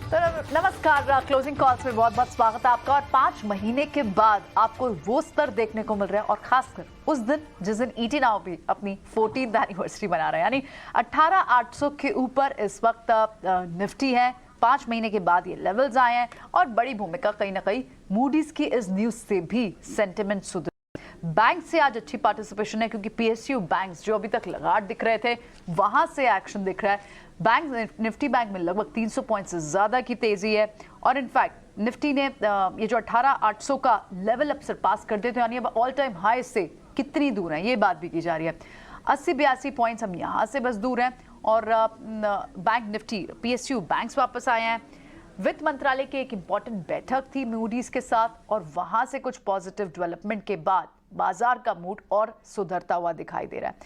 तो नमस्कार, closing calls में बहुत बहुत स्वागत है आपका। और 5 महीने के बाद आपको वो स्तर देखने को मिल रहा है, और खासकर उस दिन जिस दिन ईटी नाउ भी अपनी 14th एनिवर्सरी मना रहा है, यानी 18,800 के ऊपर इस वक्त निफ्टी है। 5 महीने के बाद ये लेवल्स आए हैं और बड़ी भूमिका कहीं ना कहीं मूडीज की इस न्यूज से भी सेंटिमेंट सुधर। बैंक से आज अच्छी पार्टिसिपेशन है, क्योंकि पीएसयू बैंक्स जो अभी तक लगातार दिख रहे थे, वहां से एक्शन दिख रहा है। बैंक निफ्टी बैंक में लगभग 300 पॉइंट से ज्यादा की तेजी है। और इनफैक्ट निफ्टी ने ये जो 18,800 का लेवल अब सरपास कर देते, यानी अब ऑल टाइम हाई से कितनी दूर है ये बात भी की जा रही है। 80-82 पॉइंट्स हम यहां से बस दूर हैं। और बैंक निफ्टी पीएसयू बैंक्स वापस आए हैं। वित्त मंत्रालय की एक इंपॉर्टेंट बैठक थी मूडीज के साथ, और वहां से कुछ पॉजिटिव डेवलपमेंट के बाद बाजार का मूड और सुधरता हुआ दिखाई दे रहा है।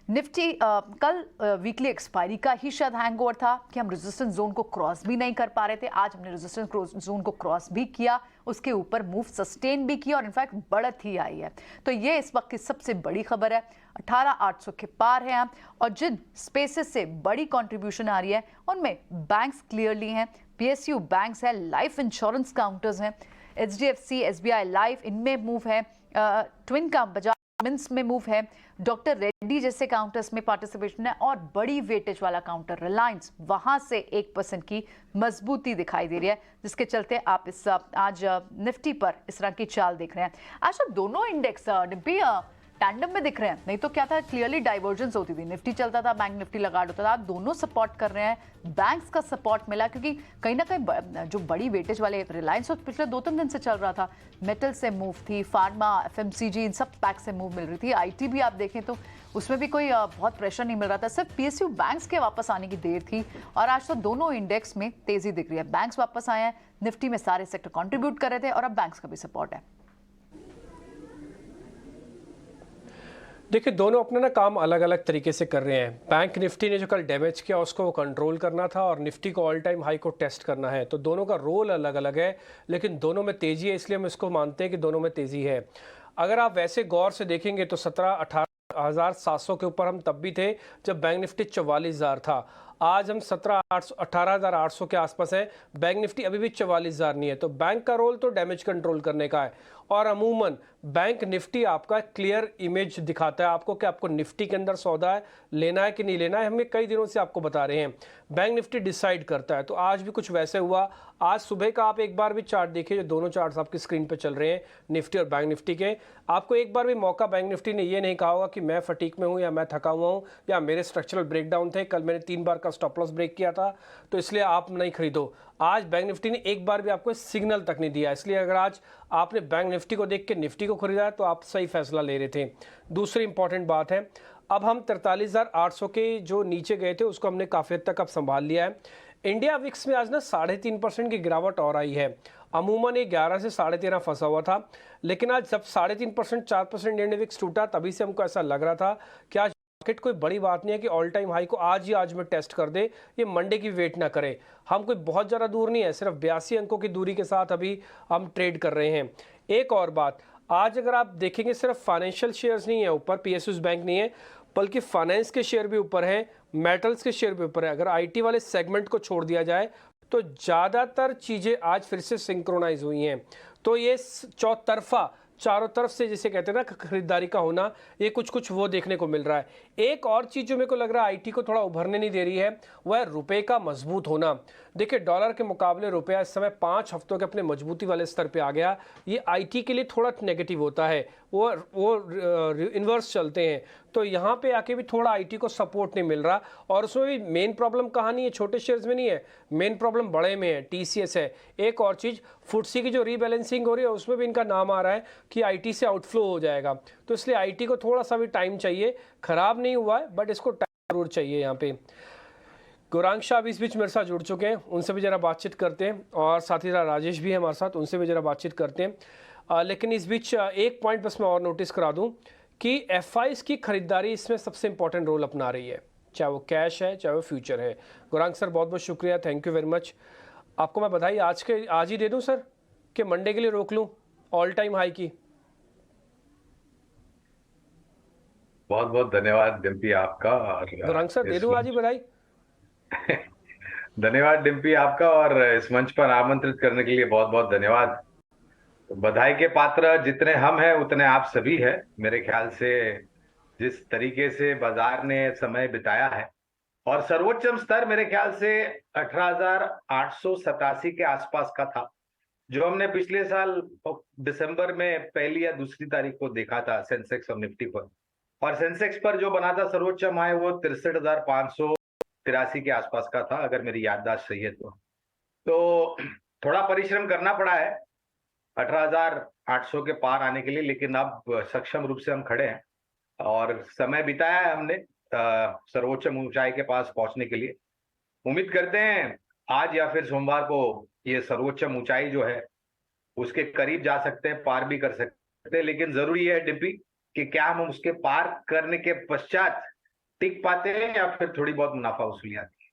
निफ्टी कल वीकली एक्सपायरी का ही शायद हैंगओवर था कि हम रेजिस्टेंस जोन को क्रॉस भी नहीं कर पा रहे थे। आज हमने रेजिस्टेंस जोन को क्रॉस भी किया, उसके ऊपर मूव सस्टेन भी किया, और इनफैक्ट बढ़त ही आई है। तो ये इस वक्त की सबसे बड़ी खबर है। 18,800 के पार है हम, और जिन स्पेसेस से बड़ी कंट्रीब्यूशन आ रही है उनमें बैंक्स क्लियरली हैं। पीएसयू बैंक्स है, लाइफ इंश्योरेंस काउंटर्स हैं, एचडीएफसी, एसबीआई लाइफ इनमें मूव है, ट्विनकम बजाज मिन्स में मूव है, डॉक्टर रेड्डी जैसे काउंटर्स में पार्टिसिपेशन है, और बड़ी वेटेज वाला काउंटर रिलायंस, वहां से 1% की मजबूती दिखाई दे रही है, जिसके चलते आप इस आज निफ्टी पर इस तरह की चाल देख रहे हैं। आज तो दोनों इंडेक्स डिब्बी टैंडम में दिख रहे हैं, नहीं तो क्या था, क्लियरली डाइवर्जेंस होती थी। निफ्टी चलता था, बैंक निफ्टी लगाड़ होता था, दोनों सपोर्ट कर रहे हैं। बैंक्स का सपोर्ट मिला, क्योंकि कहीं ना कहीं जो बड़ी वेटेज वाले रिलायंस तो पिछले 2-3 दिन से चल रहा था, मेटल से मूव थी, फार्मा, एफएमसीजी, इन सब पैक से मूव मिल रही थी। आईटी भी आप देखें तो उसमें भी कोई बहुत प्रेशर नहीं मिल रहा था, सिर्फ पीएसयू बैंक्स के वापस आने की देर थी। और आज तो दोनों इंडेक्स में तेजी दिख रही है। बैंक्स वापस आए हैं, निफ्टी में सारे सेक्टर कॉन्ट्रीब्यूट कर रहे थे, और अब बैंक्स का भी सपोर्ट है। देखिए, दोनों अपना ना काम अलग अलग तरीके से कर रहे हैं। बैंक निफ्टी ने जो कल डैमेज किया उसको कंट्रोल करना था, और निफ्टी को ऑल टाइम हाई को टेस्ट करना है। तो दोनों का रोल अलग अलग है, लेकिन दोनों में तेजी है, इसलिए हम इसको मानते हैं कि दोनों में तेजी है। अगर आप वैसे गौर से देखेंगे तो 17-18,700 के ऊपर हम तब भी थे जब बैंक निफ्टी 44,000 था। आज हम 18,800 के आसपास है। बैंक निफ्टी अभी भी 44,000 नहीं है। तो बैंक का रोल तो डैमेज कंट्रोल करने का है, और अमूमन बैंक निफ्टी आपका क्लियर इमेज दिखाता है आपको कि आपको निफ्टी के अंदर सौदा है, लेना है कि नहीं लेना है। हमें कई दिनों से आपको बता रहे हैं, बैंक निफ्टी डिसाइड करता है। तो आज भी कुछ वैसे हुआ। आज सुबह का आप एक बार भी चार्ट देखिए, जो दोनों चार्ट्स आपकी स्क्रीन पे चल रहे हैं, निफ्टी और बैंक निफ्टी के, आपको एक बार भी मौका बैंक निफ्टी ने ये नहीं कहा होगा कि मैं फटीक में हूँ, या मैं थका हुआ हूँ, या मेरे स्ट्रक्चरल ब्रेकडाउन थे, कल मैंने 3 बार का स्टॉप लॉस ब्रेक किया था, तो इसलिए आप नहीं खरीदो। आज बैंक निफ्टी ने एक बार भी आपको सिग्नल तक नहीं दिया। इसलिए अगर आज आपने बैंक निफ्टी को देख के निफ्टी को खरीदा है तो आप सही फैसला ले रहे थे। दूसरी इंपॉर्टेंट बात है, अब हम 43,800 के जो नीचे गए थे उसको हमने काफ़ी हद तक अब संभाल लिया है। इंडिया विक्स में आज ना 3.5% की गिरावट और आई है। अमूमन ये 11 से 13.5 फंसा हुआ था, लेकिन आज जब 3.5% 4% इंडिया विक्स टूटा, तभी से हमको ऐसा लग रहा था कि आज मार्केट कोई बड़ी बात नहीं है कि ऑल टाइम हाई को आज में टेस्ट कर दे, ये मंडे की वेट ना करे। हम कोई बहुत ज़्यादा दूर नहीं है, सिर्फ 82 अंकों की दूरी के साथ अभी हम ट्रेड कर रहे हैं। एक और बात, आज अगर आप देखेंगे सिर्फ फाइनेंशियल शेयर्स नहीं है ऊपर, पीएसयू बैंक नहीं है, बल्कि फाइनेंस के शेयर भी ऊपर हैं, मेटल्स के शेयर भी ऊपर है। अगर आईटी वाले सेगमेंट को छोड़ दिया जाए तो ज़्यादातर चीज़ें आज फिर से सिंक्रोनाइज हुई हैं। तो ये चौतरफा, चारों तरफ से जिसे कहते हैं ना खरीदारी का होना, ये कुछ वो देखने को मिल रहा है। एक और चीज़ जो मेरे को लग रहा है आईटी को थोड़ा उभरने नहीं दे रही है, वह है रुपए का मजबूत होना। देखिए, डॉलर के मुकाबले रुपया इस समय 5 हफ्तों के अपने मजबूती वाले स्तर पे आ गया। ये आईटी के लिए थोड़ा नेगेटिव होता है, वो इन्वर्स चलते हैं। तो यहाँ पे आके भी थोड़ा आईटी को सपोर्ट नहीं मिल रहा, और उसमें भी मेन प्रॉब्लम कहानी है छोटे शेयर्स में नहीं है, मेन प्रॉब्लम बड़े में है, टीसीएस है। एक और चीज़, फुटसी की जो रीबैलेंसिंग हो रही है उसमें भी इनका नाम आ रहा है कि आईटी से आउटफ्लो हो जाएगा। तो इसलिए आईटी को थोड़ा सा भी टाइम चाहिए। खराब नहीं हुआ है, बट इसको टाइम जरूर चाहिए। यहाँ पे गौरांग शाह भी इस बीच मेरे साथ जुड़ चुके हैं, उनसे भी ज़रा बातचीत करते हैं, और साथ ही राजेश भी है हमारे साथ, उनसे भी ज़रा बातचीत करते हैं। लेकिन इस बीच एक पॉइंट बस मैं और नोटिस करा दूं कि एफआईज की खरीदारी इसमें सबसे इंपॉर्टेंट रोल अपना रही है, चाहे वो कैश है चाहे वो फ्यूचर है। गौरांग सर, बहुत बहुत शुक्रिया, थैंक यू वेरी मच। आपको मैं बधाई आज ही दे दूं सर, कि मंडे के लिए रोक लूं ऑल टाइम हाई की? बहुत बहुत धन्यवाद डिम्पी आपका। और गौरांग सर, दे दूं आज ही बधाई? धन्यवाद डिम्पी आपका, और इस मंच पर आमंत्रित करने के लिए बहुत बहुत धन्यवाद। तो बधाई के पात्र जितने हम हैं उतने आप सभी हैं मेरे ख्याल से। जिस तरीके से बाजार ने समय बिताया है, और सर्वोच्चम स्तर मेरे ख्याल से 18,887 के आसपास का था, जो हमने पिछले साल दिसंबर में पहली या दूसरी तारीख को देखा था सेंसेक्स और निफ्टी पर। और सेंसेक्स पर जो बना था सर्वोच्चम हाई वो 63,583 के आसपास का था, अगर मेरी याददाश्त सही है तो थोड़ा परिश्रम करना पड़ा है 18,800 के पार आने के लिए, लेकिन अब सक्षम रूप से हम खड़े हैं और समय बिताया है हमने सर्वोच्च ऊंचाई के पास पहुंचने के लिए। उम्मीद करते हैं आज या फिर सोमवार को ये सर्वोच्च ऊंचाई जो है उसके करीब जा सकते हैं, पार भी कर सकते हैं। लेकिन जरूरी है डिम्पी कि क्या हम उसके पार करने के पश्चात टिक पाते हैं या फिर थोड़ी बहुत मुनाफा वसूली आती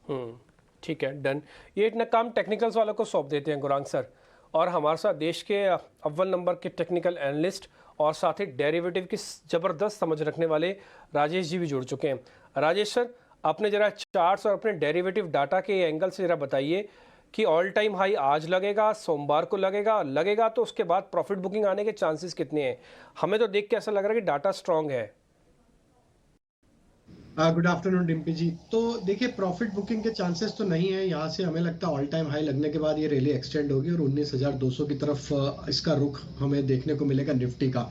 है। ठीक है, डन। ये इतना काम टेक्निकल्स वालों को सौंप देते हैं गुरांग सर, और हमारे साथ देश के अव्वल नंबर के टेक्निकल एनालिस्ट और साथ ही डेरिवेटिव की ज़बरदस्त समझ रखने वाले राजेश जी भी जुड़ चुके हैं। राजेश सर, आपने ज़रा चार्ट्स और अपने डेरिवेटिव डाटा के एंगल से ज़रा बताइए कि ऑल टाइम हाई आज लगेगा, सोमवार को लगेगा तो उसके बाद प्रॉफिट बुकिंग आने के चांसेस कितने हैं? हमें तो देख के ऐसा लग रहा है कि डाटा स्ट्रांग है। गुड आफ्टरनून डिम्पी जी। तो देखिए, प्रॉफिट बुकिंग के चांसेस तो नहीं है। यहाँ से हमें लगता है ऑल टाइम हाई लगने के बाद ये रैली एक्सटेंड होगी और 19,200 की तरफ इसका रुख हमें देखने को मिलेगा निफ्टी का।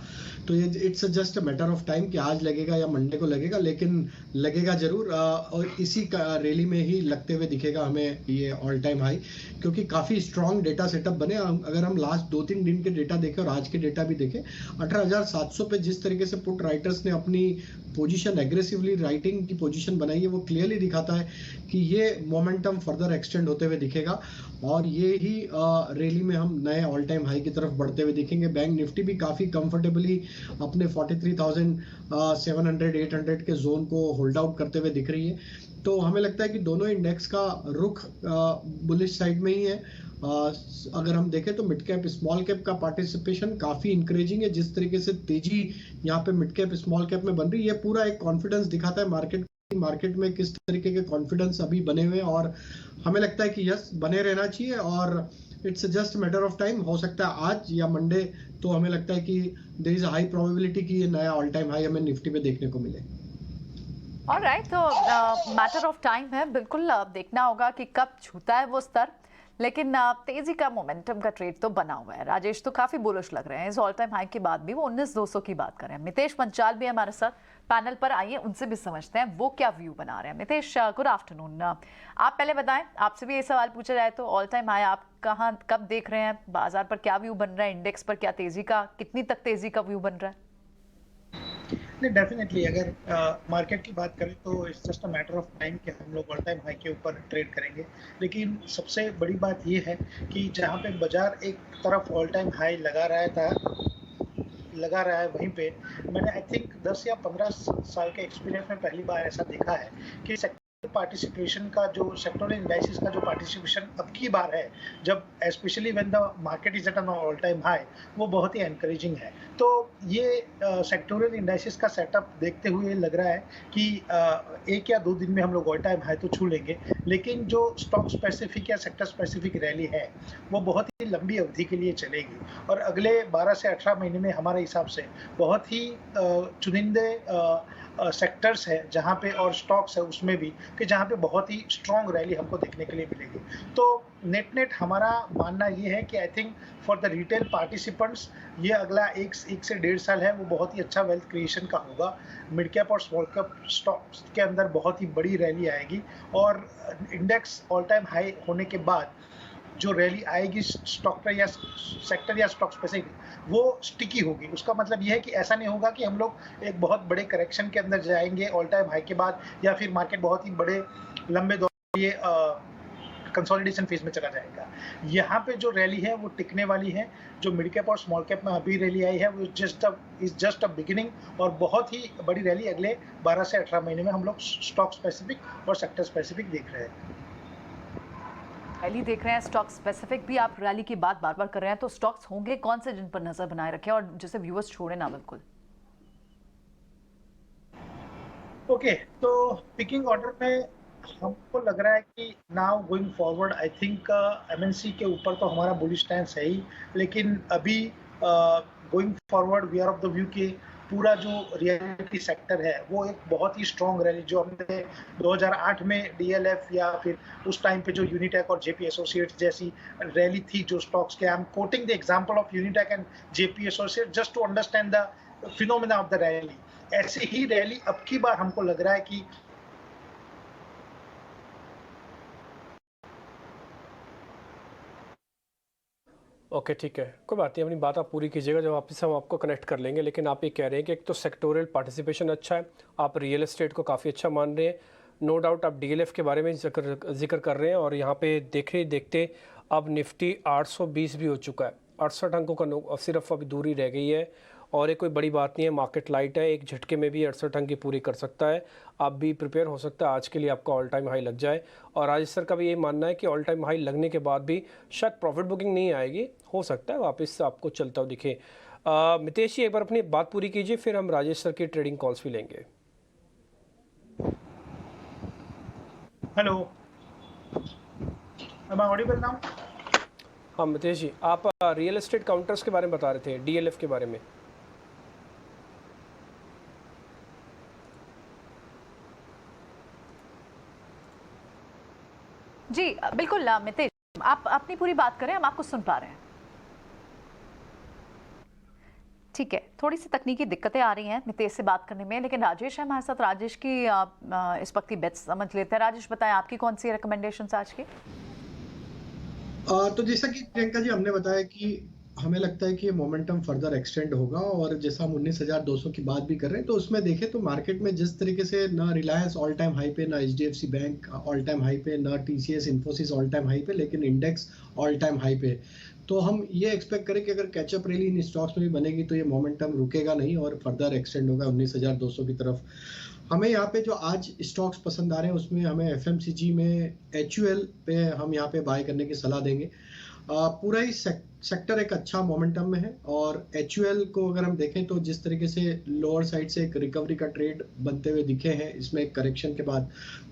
तो ये it's just a matter of time कि आज लगेगा या मंडे को लगेगा, लेकिन लगेगा जरूर। और इसी का रैली में ही लगते हुए दिखेगा हमें ये ऑल टाइम हाई, क्योंकि काफ़ी स्ट्रॉन्ग डेटा सेटअप बने। अगर हम लास्ट 2-3 दिन के डेटा देखें और आज के डेटा भी देखें, 18,700 पे जिस तरीके से पुट राइटर्स ने अपनी पोजीशन एग्रेसिवली राइटिंग की पोजीशन बनाई है, वो क्लियरली दिखाता है कि ये मोमेंटम फर्दर एक्सटेंड होते हुए दिखेगा और ये ही रैली में हम नए ऑल टाइम हाई की तरफ बढ़ते हुए दिखेंगे। बैंक निफ्टी भी काफ़ी कंफर्टेबली अपने 43,700-800 के जोन को होल्ड आउट करते हुए दिख रही है। तो हमें लगता है कि दोनों इंडेक्स का रुख बुलिश साइड में ही है। अगर हम देखें तो मिड कैप स्मॉल कैप का पार्टिसिपेशन काफ़ी इंकरेजिंग है। जिस तरीके से तेजी यहाँ पे मिड कैप स्मॉल कैप में बन रही है, पूरा एक कॉन्फिडेंस दिखाता है मार्केट में किस तरीके के कॉन्फिडेंस अभी बने हुए हैं। और हमें लगता है कि यस, बने रहना चाहिए और it's just matter of time. हो सकता है आज या मंडे, तो हमें लगता है कि देयर इज हाई प्रोबेबिलिटी कि ये नया ऑल टाइम हाई हमें निफ्टी में देखने को मिले। ऑलराइट, तो मैटर ऑफ टाइम है, बिल्कुल देखना होगा कि कब छूता है वो स्तर। लेकिन तेजी का मोमेंटम का ट्रेड तो बना हुआ है। राजेश तो काफी बुलिश लग रहे हैं इस ऑल टाइम हाई के बाद भी। वो 19,200 की बात करें। मितेश पंचाल भी हमारे साथ पैनल पर, आइए उनसे भी समझते हैं वो क्या व्यू बना रहे हैं। Mitesh, good afternoon. आप पहले बताएं, आपसे भी ये सवाल पूछा जाए तो ऑल टाइम हाई आप कहाँ कब देख रहे हैं? बाजार पर क्या व्यू बन रहा है? इंडेक्स पर क्या तेजी का, कितनी तक तेजी का व्यू बन रहा है? नहीं, डेफिनेटली अगर मार्केट की बात करें तो it's just a matter of time कि हम लोग ऑल टाइम हाई के ऊपर ट्रेड करेंगे। लेकिन सबसे बड़ी बात ये है कि जहाँ पे बाजार एक तरफ ऑल टाइम हाई लगा रहा है, वहीं पे मैंने आई थिंक 10 या 15 साल के एक्सपीरियंस में पहली बार ऐसा देखा है कि पार्टिसिपेशन का जो सेक्टोरल इंडाइसिस का जो पार्टिसिपेशन अब की बार है, जब specially when the market is at an all time high, वो बहुत ही एनकरेजिंग है। तो ये सेक्टोरल इंडाइसिस का सेटअप देखते हुए लग रहा है कि 1 या 2 दिन में हम लोग ऑल टाइम हाई तो छू लेंगे, लेकिन जो स्टॉक स्पेसिफिक या सेक्टर स्पेसिफिक रैली है वो बहुत ही लंबी अवधि के लिए चलेगी और अगले 12 से 18 महीने में हमारे हिसाब से बहुत ही चुनिंदे सेक्टर्स है जहाँ पे, और स्टॉक्स है उसमें भी, कि जहाँ पे बहुत ही स्ट्रॉन्ग रैली हमको देखने के लिए मिलेगी। तो नेट हमारा मानना ये है कि I think for the retail participants ये अगला 1 से 1.5 साल है वो बहुत ही अच्छा वेल्थ क्रिएशन का होगा। मिड कैप और स्मॉल कैप स्टॉक्स के अंदर बहुत ही बड़ी रैली आएगी और इंडेक्स ऑल टाइम हाई होने के बाद जो रैली आएगी स्टॉक या सेक्टर या स्टॉक स्पेसिफिक, वो स्टिकी होगी। उसका मतलब यह है कि ऐसा नहीं होगा कि हम लोग एक बहुत बड़े करेक्शन के अंदर जाएंगे ऑल टाइम हाई के बाद, या फिर मार्केट बहुत ही बड़े लंबे दौर ये कंसोलिडेशन फेज में चला जाएगा। यहाँ पे जो रैली है वो टिकने वाली है। जो मिड कैप और स्मॉल कैप में अभी रैली आई है वो इज जस्ट अ बिगिनिंग, और बहुत ही बड़ी रैली अगले 12 से 18 महीने में हम लोग स्टॉक स्पेसिफिक और सेक्टर स्पेसिफिक देख रहे हैं। रैली देख रहे हैं, स्टॉक स्पेसिफिक भी आप रैली की बात बार बार कर रहे हैं, तो स्टॉक्स होंगे कौन से जिन पर नजर बनाए रखें और जिसे व्यूअर्स छोड़े ना बिल्कुल? ओके, तो पिकिंग ऑर्डर में हमको लग रहा है कि now going forward I think MNC के ऊपर तो हमारा बुलिश स्टैंस है ही, लेकिन अभी going forward we are of the view कि पूरा जो रियलिटी सेक्टर है वो एक बहुत ही स्ट्रॉन्ग रैली जो हमने 2008 में डीएलएफ या फिर उस टाइम पे जो यूनिटेक और जेपी एसोसिएट्स जैसी रैली थी जो स्टॉक्स के, I am quoting the example of Unitech and JP associate just to understand the phenomena of the rally. ऐसे ही रैली अब की बार हमको लग रहा है कि ओके ठीक है, कोई बात नहीं, अपनी बात आप पूरी कीजिएगा, जब वापस हम आपको कनेक्ट कर लेंगे। लेकिन आप ये कह रहे हैं कि एक तो सेक्टोरियल पार्टिसिपेशन अच्छा है, आप रियल एस्टेट को काफ़ी अच्छा मान रहे हैं, नो डाउट आप डीएलएफ के बारे में जिक्र कर रहे हैं, और यहाँ पे देखते अब निफ्टी 820 भी हो चुका है, 68 अंकों का सिर्फ अभी दूरी रह गई है, और ये कोई बड़ी बात नहीं है, मार्केट लाइट है, एक झटके में भी 68 अंक की पूरी कर सकता है। आप भी प्रिपेयर हो सकता है आज के लिए आपका ऑल टाइम हाई लग जाए, और राजेश सर का भी ये मानना है कि ऑल टाइम हाई लगने के बाद भी शायद प्रॉफिट बुकिंग नहीं आएगी, हो सकता है वापस आपको चलता हुआ दिखे। मितेश जी एक बार अपनी बात पूरी कीजिए, फिर हम राजेश सर की ट्रेडिंग कॉल्स भी लेंगे। Hello, am I audible now? हाँ मितेश जी, आप रियल एस्टेट काउंटर्स के बारे में बता रहे थे, डीएलएफ के बारे में। जी बिल्कुल मितेश, आप अपनी पूरी बात करें, हम आपको सुन पा रहे हैं। ठीक है, थोड़ी सी तकनीकी दिक्कतें आ रही हैं मितेश से बात करने में, लेकिन राजेश है हमारे साथ, राजेश की इस वक्त की बेट्स समझ लेते हैं। राजेश बताएं, आपकी कौन सी रिकमेंडेशंस आज की? तो जैसा कि प्रियंका जी हमने बताया कि हमें लगता है कि ये मोमेंटम फर्दर एक्सटेंड होगा, और जैसा हम 19,200 की बात भी कर रहे हैं, तो उसमें देखें तो मार्केट में जिस तरीके से ना रिलायंस ऑल टाइम हाई पे, ना HDFC bank all time high पे, ना TCS Infosys all time high पे, लेकिन इंडेक्स ऑल टाइम हाई पे, तो हम ये एक्सपेक्ट करें कि अगर कैचअप रैली इन स्टॉक्स में भी बनेगी तो ये मोमेंटम रुकेगा नहीं और फर्दर एक्सटेंड होगा 19,200 की तरफ। हमें यहाँ पे जो आज स्टॉक्स पसंद आ रहे हैं उसमें हमें एफएमसीजी में एचयूएल पे हम यहाँ पे बाय करने की सलाह देंगे। पूरा ही सेक्टर एक अच्छा मोमेंटम में है, और एचयूएल को अगर हम देखें तो जिस तरीके से लोअर साइड से एक रिकवरी का ट्रेड बनते हुए दिखे हैं इसमें एक करेक्शन के बाद,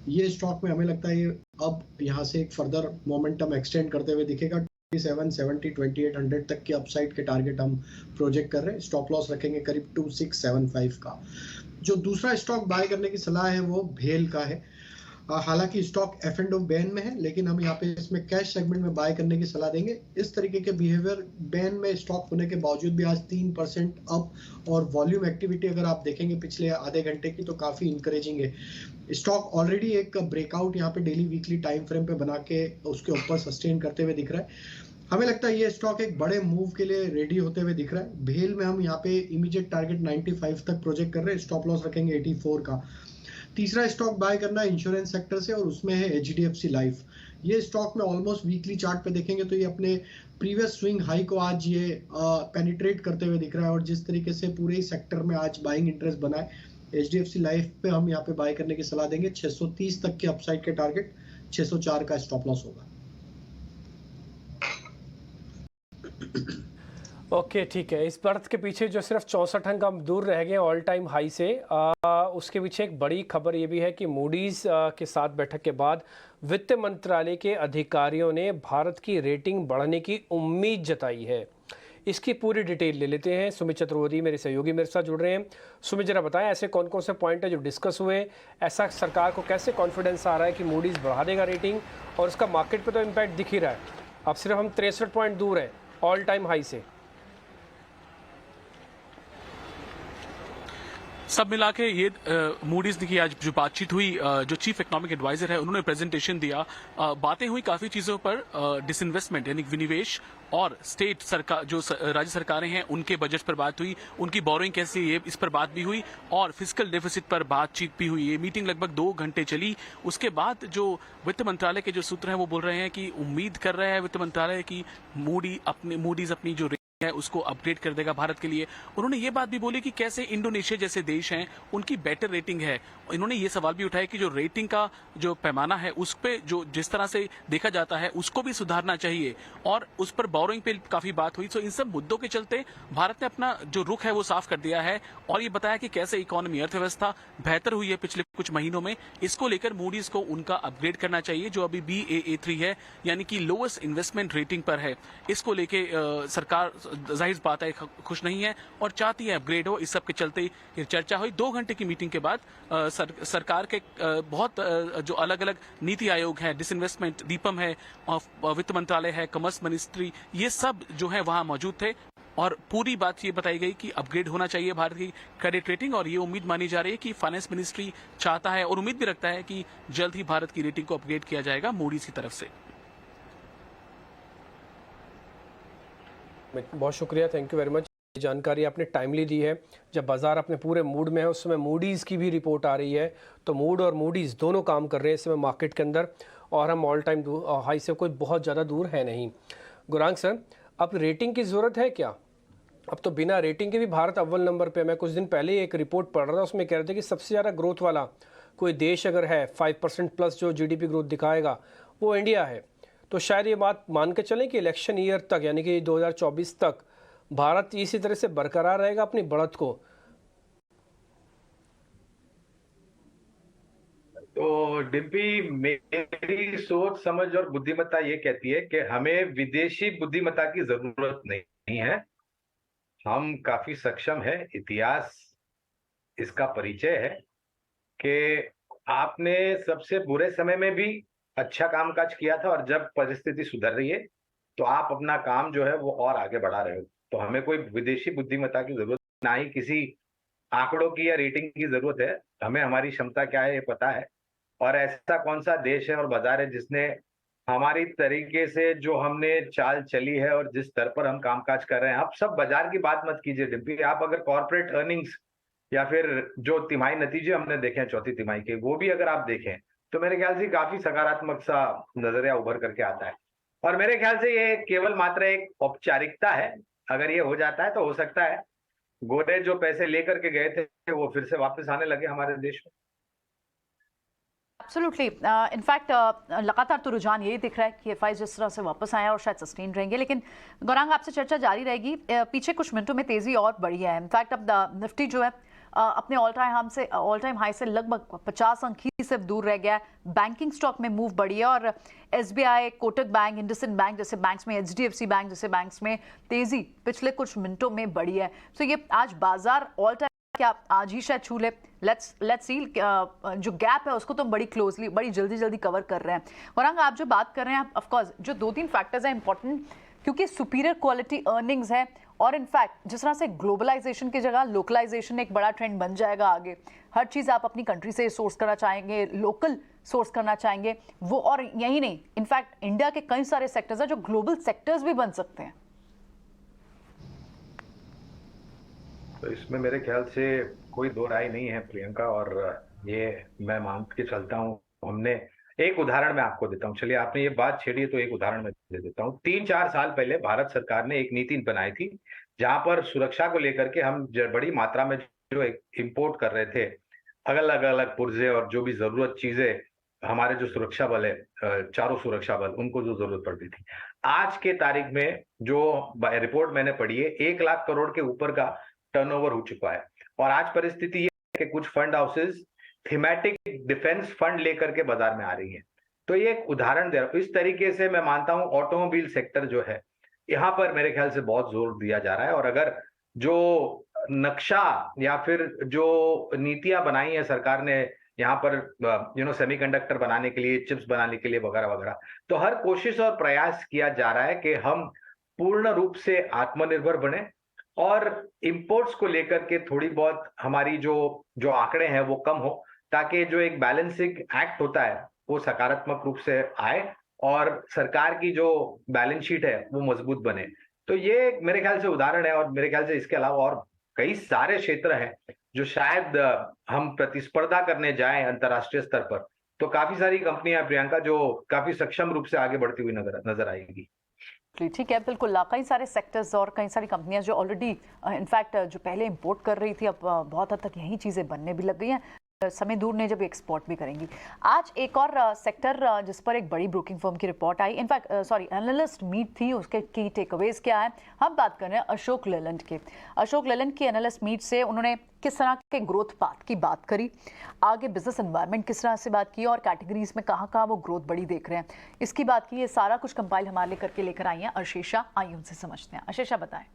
ये स्टॉक में हमें लगता है ये अब यहाँ से एक फर्दर मोमेंटम एक्सटेंड करते हुए दिखेगा। 2770 2800 तक के अपसाइड के टारगेट हम प्रोजेक्ट कर रहे हैं। स्टॉप लॉस रखेंगे करीब 2675 का। जो दूसरा स्टॉक बाय करने की सलाह है वो भेल का है। हालांकि stock F end of ban में है, लेकिन हम यहाँ पे इसमें कैश सेगमेंट में बाय करने की सलाह देंगे। इस तरीके के बिहेवियर बैन में स्टॉक होने के बावजूद भी आज 3% अप, और वॉल्यूम एक्टिविटी अगर आप देखेंगे पिछले आधे घंटे की तो काफी इंकरेजिंग है। स्टॉक ऑलरेडी एक ब्रेकआउट यहाँ पे डेली वीकली टाइम फ्रेम पे बना के उसके ऊपर सस्टेन करते हुए दिख रहा है। हमें लगता है ये स्टॉक एक बड़े मूव के लिए रेडी होते हुए दिख रहा है। भेल में हम यहाँ पे इमीडिएट टारगेट 95 तक प्रोजेक्ट कर रहे हैं, स्टॉप लॉस रखेंगे 84 का। तीसरा स्टॉक बाय करना है इंश्योरेंस सेक्टर से, और उसमें है एचडीएफसी लाइफ। ये स्टॉक में ऑलमोस्ट वीकली चार्ट पे देखेंगे तो ये अपने प्रीवियस स्विंग हाई को आज ये पेनिट्रेट करते हुए दिख रहा है, और जिस तरीके से पूरे ही सेक्टर में आज बाइंग इंटरेस्ट बना है, एचडीएफसी लाइफ पे हम यहाँ पे बाय करने की सलाह देंगे। 630 तक के अपसाइड के टारगेट, 604 का स्टॉप लॉस होगा। ओके ठीक है, इस बढ़त के पीछे जो सिर्फ 64 अंक हम दूर रह गए ऑल टाइम हाई से, उसके पीछे एक बड़ी खबर ये भी है कि मूडीज के साथ बैठक के बाद वित्त मंत्रालय के अधिकारियों ने भारत की रेटिंग बढ़ने की उम्मीद जताई है। इसकी पूरी डिटेल ले लेते हैं। सुमित चतुर्वेदी मेरे सहयोगी मेरे साथ जुड़ रहे हैं। सुमित जरा बताएं ऐसे कौन कौन से पॉइंट है जो डिस्कस हुए, ऐसा सरकार को कैसे कॉन्फिडेंस आ रहा है कि मूडीज बढ़ा देगा रेटिंग, और उसका मार्केट पे तो इम्पैक्ट दिख ही रहा है। अब सिर्फ हम 63 पॉइंट दूर हैं ऑल टाइम हाई से। सब मिला के ये मूडीज की आज जो बातचीत हुई, जो चीफ इकोनॉमिक एडवाइजर है उन्होंने प्रेजेंटेशन दिया, बातें हुई काफी चीजों पर, डिसइन्वेस्टमेंट यानी विनिवेश, और स्टेट सरकार जो राज्य सरकारें हैं उनके बजट पर बात हुई, उनकी बोरोइंग कैसी है इस पर बात भी हुई, और फिस्कल डेफिसिट पर बातचीत भी हुई। ये मीटिंग लगभग 2 घंटे चली। उसके बाद जो वित्त मंत्रालय के जो सूत्र हैं वो बोल रहे हैं कि उम्मीद कर रहे हैं वित्त मंत्रालय की मूडीज अपनी जो है उसको अपग्रेड कर देगा भारत के लिए। उन्होंने ये बात भी बोली कि कैसे इंडोनेशिया जैसे देश हैं उनकी बेटर रेटिंग है, इन्होंने ये सवाल भी उठाया कि जो रेटिंग का जो पैमाना है उस पे जो जिस तरह से देखा जाता है उसको भी सुधारना चाहिए, और उस पर बोरोइंग पे काफी बात हुई। तो इन सब मुद्दों के चलते भारत ने अपना जो रुख है वो साफ कर दिया है, और ये बताया कि कैसे इकोनॉमी अर्थव्यवस्था बेहतर हुई है पिछले कुछ महीनों में। इसको लेकर मूडीज को उनका अपग्रेड करना चाहिए, जो अभी Baa3 है, यानी कि लोएस्ट इन्वेस्टमेंट रेटिंग पर है। इसको लेके सरकार जाहिर बात है खुश नहीं है और चाहती है अपग्रेड हो। इस सब के चलते ये चर्चा हुई। 2 घंटे की मीटिंग के बाद सरकार के बहुत जो अलग अलग नीति आयोग है, डिसइन्वेस्टमेंट, दीपम है, वित्त मंत्रालय है, कॉमर्स मिनिस्ट्री, ये सब जो है वहां मौजूद थे, और पूरी बात ये बताई गई कि अपग्रेड होना चाहिए भारत की क्रेडिट रेटिंग। और ये उम्मीद मानी जा रही है कि फाइनेंस मिनिस्ट्री चाहता है और उम्मीद भी रखता है कि जल्द ही भारत की रेटिंग को अपग्रेड किया जाएगा मूडीज की तरफ से। बहुत शुक्रिया, थैंक यू वेरी मच। जानकारी आपने टाइमली दी है। जब बाजार अपने पूरे मूड में है उस समय मूडीज़ की भी रिपोर्ट आ रही है, तो मूड और मूडीज़ दोनों काम कर रहे हैं इस समय मार्केट के अंदर, और हम ऑल टाइम हाई से कोई बहुत ज़्यादा दूर है नहीं। गुरांग सर, अब रेटिंग की ज़रूरत है क्या? अब तो बिना रेटिंग के भी भारत अव्वल नंबर पे। मैं कुछ दिन पहले एक रिपोर्ट पढ़ रहा था, उसमें कह रहे थे कि सबसे ज़्यादा ग्रोथ वाला कोई देश अगर है 5% प्लस जो GDP ग्रोथ दिखाएगा वो इंडिया है। तो शायद ये बात मान के चलें कि इलेक्शन ईयर तक यानी कि 2024 तक भारत इसी तरह से बरकरार रहेगा अपनी बढ़त को। तो डिम्पी, मेरी सोच समझ और बुद्धिमत्ता ये कहती है कि हमें विदेशी बुद्धिमत्ता की जरूरत नहीं है। हम काफी सक्षम है। इतिहास इसका परिचय है कि आपने सबसे बुरे समय में भी अच्छा कामकाज किया था, और जब परिस्थिति सुधर रही है तो आप अपना काम जो है वो और आगे बढ़ा रहे हो। तो हमें कोई विदेशी बुद्धिमत्ता की जरूरत, ना ही किसी आंकड़ों की या रेटिंग की जरूरत है। हमें हमारी क्षमता क्या है ये पता है, और ऐसा कौन सा देश है और बाजार है जिसने हमारी तरीके से जो हमने चाल चली है और जिस स्तर पर हम कामकाज कर रहे हैं। आप सब बाजार की बात मत कीजिए डिम्पी। आप अगर कॉर्पोरेट अर्निंग्स या फिर जो तिमाही नतीजे हमने देखे हैं चौथी तिमाही के, वो भी अगर आप देखें तो मेरे ख्याल से काफी सकारात्मक सा नजरिया उभर करके आता है। और मेरे ख्याल से ये केवल मात्र एक औपचारिकता है। अगर ये हो जाता है तो हो सकता है गोरे जो पैसे लेकर के गए थे वो फिर से वापस आने लगे हमारे देश में। एब्सोल्युटली, इनफैक्ट लगातार तो रुझान यही दिख रहा है कि एफआई जिस तरह से वापस आए और शायद सस्टेन रहेंगे। लेकिन गौरांग, आपसे चर्चा जारी रहेगी। पीछे कुछ मिनटों में तेजी और बढ़ी है। इनफैक्ट अब निफ्टी जो है अपने ऑल टाइम हाई से लगभग 50 अंक ही सिर्फ दूर रह गया है। बैंकिंग स्टॉक में मूव बढ़ी है, और SBI, Kotak bank, IndusInd bank जैसे बैंक्स में, HDFC बैंक जैसे बैंक्स में तेजी पिछले कुछ मिनटों में बढ़ी है। तो ये आज बाजार ऑल टाइम क्या आज ही शायद छू ले। लेट्स सी, जो गैप है उसको तो हम बड़ी जल्दी कवर कर रहे हैं। गौरांग, आप जो बात कर रहे हैं, ऑफ कोर्स जो 2-3 फैक्टर्स हैं इंपॉर्टेंट, क्योंकि सुपीरियर क्वालिटी अर्निंग्स है, और इनफैक्ट जिस तरह से ग्लोबलाइजेशन की जगह लोकलाइजेशन एक बड़ा ट्रेंड बन जाएगा आगे। हर चीज़ आप अपनी कंट्री से सोर्स करना चाहेंगे, लोकल सोर्स करना चाहेंगे वो। और यही नहीं, इनफैक्ट इंडिया के कई सारे सेक्टर्स हैं जो ग्लोबल सेक्टर्स भी बन सकते हैं। तो इसमें मेरे ख्याल से कोई दो राय नहीं है प्रियंका, और ये मैं मान के चलता हूँ। हमने एक उदाहरण मैं आपको देता हूँ। चलिए, आपने ये बात छेड़ी है तो एक उदाहरण मैं दे देता हूँ। 3-4 साल पहले भारत सरकार ने एक नीति बनाई थी जहां पर सुरक्षा को लेकर के हम बड़ी मात्रा में जो इंपोर्ट कर रहे थे, अलग अलग पुर्जे और जो भी जरूरत चीजें, हमारे जो सुरक्षा बल है, चारों सुरक्षा बल, उनको जो जरूरत पड़ती थी। आज के तारीख में जो रिपोर्ट मैंने पढ़ी है, 1 लाख करोड़ के ऊपर का टर्नओवर हो चुका है। और आज परिस्थिति ये है कि कुछ fund houses thematic defence fund लेकर के बाजार में आ रही है। तो ये एक उदाहरण दे रहा हूं। इस तरीके से मैं मानता हूं ऑटोमोबाइल सेक्टर जो है, यहाँ पर मेरे ख्याल से बहुत जोर दिया जा रहा है। और अगर जो नक्शा या फिर जो नीतियां बनाई है सरकार ने यहाँ पर सेमीकंडक्टर बनाने के लिए, चिप्स बनाने के लिए वगैरह वगैरह, तो हर कोशिश और प्रयास किया जा रहा है कि हम पूर्ण रूप से आत्मनिर्भर बने और इंपोर्ट्स को लेकर के थोड़ी बहुत हमारी जो आंकड़े हैं वो कम हो, ताकि जो एक बैलेंसिंग एक्ट होता है वो सकारात्मक रूप से आए और सरकार की जो बैलेंस शीट है वो मजबूत बने। तो ये मेरे ख्याल से उदाहरण है, और मेरे ख्याल से इसके अलावा और कई सारे क्षेत्र हैं जो शायद हम प्रतिस्पर्धा करने जाएं अंतर्राष्ट्रीय स्तर पर, तो काफी सारी कंपनियां प्रियंका जो काफी सक्षम रूप से आगे बढ़ती हुई नजर आएगी। ठीक है, बिल्कुल। कई सारे सेक्टर्स और कई सारी कंपनियां जो ऑलरेडी इनफैक्ट जो पहले इंपोर्ट कर रही थी, अब बहुत हद तक यही चीज़ें बनने भी लग गई हैं। समय दूर नहीं जब एक्सपोर्ट भी करेंगी। आज एक और सेक्टर जिस पर एक बड़ी ब्रोकिंग फर्म की रिपोर्ट आई, इनफैक्ट एनालिस्ट मीट थी, उसके की टेकअवेज क्या है, हम बात कर रहे हैं अशोक लेलैंड के। अशोक लेलैंड की एनालिस्ट मीट से उन्होंने किस तरह के ग्रोथ पाथ की बात करी, आगे बिजनेस एनवायरनमेंट किस तरह से बात की और कैटेगरीज में कहाँ वो ग्रोथ बड़ी देख रहे हैं, इसकी बात की। ये सारा कुछ कंपाइल हमारे लिए करके लेकर आई हैं अशेषा। आइए उनसे समझते हैं। अशेषा बताएं।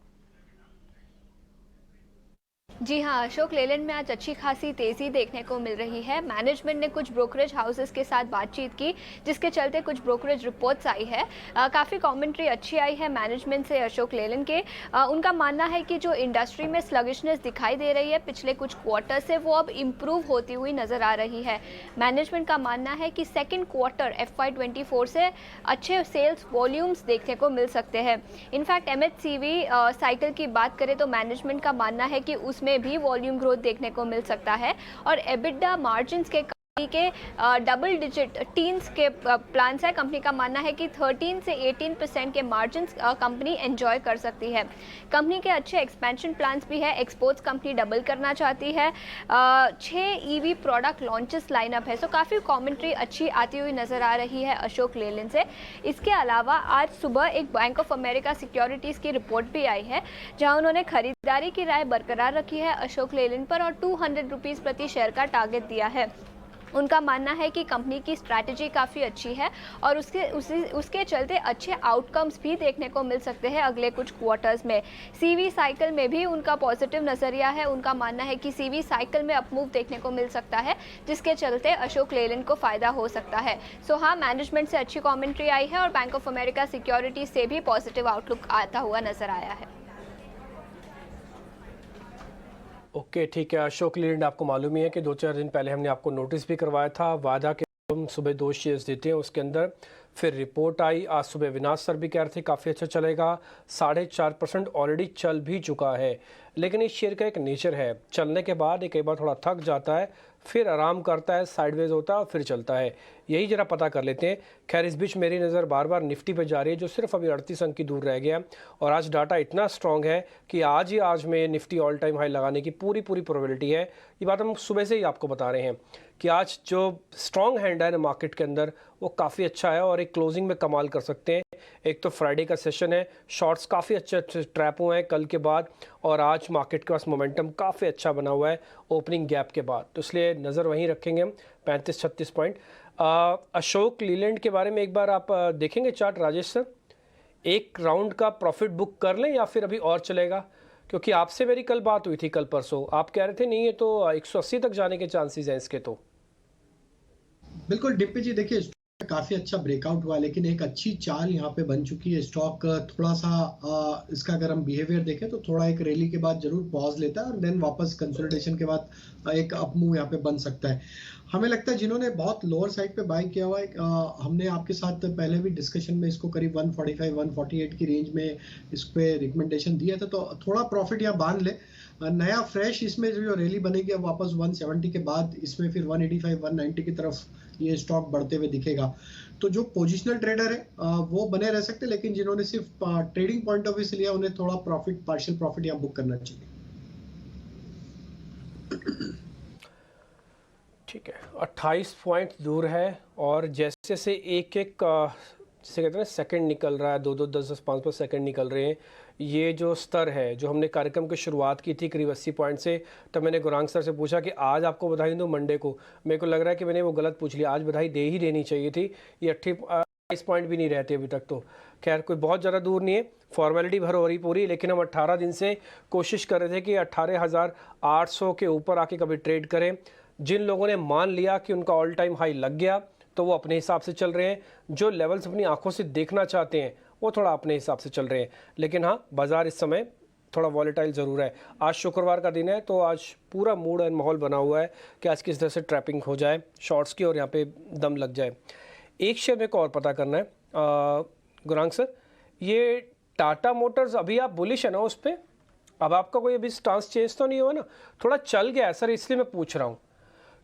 जी हाँ, अशोक लेलैंड में आज अच्छी खासी तेज़ी देखने को मिल रही है। मैनेजमेंट ने कुछ ब्रोकरेज हाउसेस के साथ बातचीत की, जिसके चलते कुछ ब्रोकरेज रिपोर्ट्स आई है। काफ़ी कमेंट्री अच्छी आई है मैनेजमेंट से अशोक लेलैंड के। उनका मानना है कि जो इंडस्ट्री में स्लगिशनेस दिखाई दे रही है पिछले कुछ क्वार्टर से, वो अब इम्प्रूव होती हुई नज़र आ रही है। मैनेजमेंट का मानना है कि सेकेंड क्वार्टर FY24 से अच्छे सेल्स वॉल्यूम्स देखने को मिल सकते हैं। इनफैक्ट MHCV साइकिल की बात करें तो मैनेजमेंट का मानना है कि उसमें भी वॉल्यूम ग्रोथ देखने को मिल सकता है और एबिटा मार्जिन्स के डबल डिजिट टीन्स के प्लान्स है। कंपनी का मानना है कि 13 से 18% के मार्जिन्स कंपनी एंजॉय कर सकती है। कंपनी के अच्छे एक्सपेंशन प्लान्स भी है। एक्सपोर्ट्स कंपनी डबल करना चाहती है। 6 EV प्रोडक्ट लॉन्चेस लाइनअप है। सो काफ़ी कमेंट्री अच्छी आती हुई नज़र आ रही है अशोक लेलैंड से। इसके अलावा आज सुबह एक बैंक ऑफ अमेरिका सिक्योरिटीज़ की रिपोर्ट भी आई है, जहाँ उन्होंने खरीदारी की राय बरकरार रखी है अशोक लेलैंड पर और 200 रुपीज़ प्रति शेयर का टारगेट दिया है। उनका मानना है कि कंपनी की स्ट्रैटेजी काफ़ी अच्छी है और उसके चलते अच्छे आउटकम्स भी देखने को मिल सकते हैं अगले कुछ क्वार्टर्स में। CV साइकिल में भी उनका पॉजिटिव नज़रिया है। उनका मानना है कि CV साइकिल में अपमूव देखने को मिल सकता है, जिसके चलते अशोक लेलैंड को फ़ायदा हो सकता है। सो हाँ, मैनेजमेंट से अच्छी कॉमेंट्री आई है और बैंक ऑफ अमेरिका सिक्योरिटीज से भी पॉजिटिव आउटलुक आता हुआ नजर आया है। ओके, ठीक है। अशोक लेलैंड आपको मालूम ही है कि 2-4 दिन पहले हमने आपको नोटिस भी करवाया था, वादा के हम सुबह 2 शेयर्स देते हैं उसके अंदर। फिर रिपोर्ट आई, आज सुबह विनाश सर भी कह रहे थे काफ़ी अच्छा चलेगा। 4.5% ऑलरेडी चल भी चुका है, लेकिन इस शेयर का एक नेचर है, चलने के बाद एक बार थोड़ा थक जाता है, फिर आराम करता है, साइडवेज होता है और फिर चलता है। यही जरा पता कर लेते हैं। खैर, इस बीच मेरी नज़र बार बार निफ्टी पे जा रही है, जो सिर्फ अभी 38 अंक की दूर रह गया और आज डाटा इतना स्ट्रॉन्ग है कि आज में निफ्टी ऑल टाइम हाई लगाने की पूरी प्रोबेबिलिटी है। ये बात हम सुबह से ही आपको बता रहे हैं कि आज जो स्ट्रॉन्ग हैंड है ना मार्केट के अंदर, वो काफ़ी अच्छा है और एक क्लोजिंग में कमाल कर सकते हैं। एक तो फ्राइडे का सेशन है, शॉर्ट्स काफ़ी अच्छे ट्रैप हुए हैं कल के बाद और आज मार्केट के पास मोमेंटम काफ़ी अच्छा बना हुआ है ओपनिंग गैप के बाद, तो इसलिए नज़र वहीं रखेंगे हम 35-36 पॉइंट। अशोक लेलैंड के बारे में एक बार आप देखेंगे चार्ट राजेश सर, एक राउंड का प्रॉफिट बुक कर लें या फिर अभी और चलेगा? क्योंकि आपसे मेरी कल बात हुई थी, कल परसों आप कह रहे थे नहीं, ये तो 180 तक जाने के चांसेस हैं इसके। तो बिल्कुल डिप्पी जी, देखिए काफी अच्छा ब्रेकआउट हुआ, लेकिन एक अच्छी चाल यहाँ पे बन चुकी है। स्टॉक थोड़ा सा इसका अगर हम बिहेवियर देखें तो थोड़ा एक रैली के बाद जरूर पॉज लेता है और देन वापस कंसोलिडेशन के बाद एक अपमूव यहाँ पे बन सकता है। हमें लगता है जिन्होंने बहुत लोअर साइड पे बाइंग किया हुआ है, हमने आपके साथ पहले भी डिस्कशन में इसको करीब 145-148 की रेंज में इस पे रिकमेंडेशन दिया था, तो थोड़ा प्रॉफिट यहाँ बांध ले। नया फ्रेश इसमें जो रैली बनेगी अब वापस 170 के बाद इसमें फिर 185-190 की तरफ ये स्टॉक बढ़ते हुए दिखेगा। तो जो पोजिशनल ट्रेडर है वो बने रह सकते, लेकिन जिन्होंने सिर्फ ट्रेडिंग पॉइंट ऑफ व्यू से लिया उन्हें थोड़ा प्रॉफिट, पार्शियल प्रॉफिट यहाँ बुक करना चाहिए। ठीक है, 28 पॉइंट दूर है और जैसे से एक जिसे कहते हैं सेकंड निकल रहा है, 2-2, 10-10, 5-5 सेकंड निकल रहे हैं। ये जो स्तर है, जो हमने कार्यक्रम की शुरुआत की थी करीब 80 पॉइंट से, तब मैंने गुरांग सर से पूछा कि आज आपको बधाई दूँ मंडे को। मेरे को लग रहा है कि मैंने वो गलत पूछ लिया, आज बधाई दे ही देनी चाहिए थी। ये 28 पॉइंट भी नहीं रहते अभी तक, तो खैर कोई बहुत ज़्यादा दूर नहीं है, फॉर्मेलिटी भर हो रही पूरी। लेकिन हम 18 दिन से कोशिश कर रहे थे कि 18,800 के ऊपर आके कभी ट्रेड करें। जिन लोगों ने मान लिया कि उनका ऑल टाइम हाई लग गया तो वो अपने हिसाब से चल रहे हैं, जो लेवल्स अपनी आंखों से देखना चाहते हैं वो थोड़ा अपने हिसाब से चल रहे हैं। लेकिन हाँ, बाज़ार इस समय थोड़ा वॉलेटाइल ज़रूर है। आज शुक्रवार का दिन है तो आज पूरा मूड एंड माहौल बना हुआ है कि आज किस तरह से ट्रैपिंग हो जाए शॉर्ट्स की और यहाँ पे दम लग जाए। एक शेयर मेरे को और पता करना है गुरांग सर, ये टाटा मोटर्स अभी आप बुलिश है ना उस पर? अब आपका कोई अभी स्टांस चेंज तो नहीं हुआ ना? थोड़ा चल गया है सर, इसलिए मैं पूछ रहा हूँ,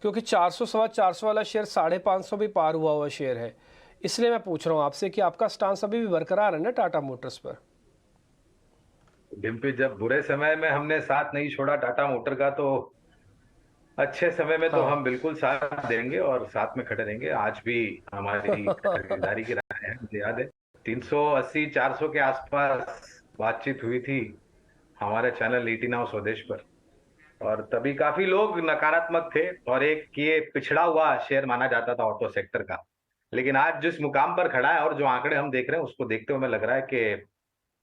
क्योंकि 400-450 वाला शेयर 550 भी पार हुआ शेयर है, इसलिए मैं पूछ रहा हूँ आपसे कि आपका स्टांस अभी भी बरकरार है ना टाटा मोटर्स पर? डिम्पी, जब बुरे समय में हमने साथ नहीं छोड़ा टाटा मोटर का, तो अच्छे समय में तो हाँ। हम बिल्कुल साथ देंगे और साथ में खड़े रहेंगे। आज भी हमारी खरीदारी की राय है, मुझे याद है 380 400 के आसपास बातचीत हुई थी हमारे चैनल 18 स्वदेश पर, और तभी काफी लोग नकारात्मक थे और एक ये पिछड़ा हुआ शेयर माना जाता था ऑटो सेक्टर का। लेकिन आज जिस मुकाम पर खड़ा है और जो आंकड़े हम देख रहे हैं उसको देखते हुए हमें लग रहा है कि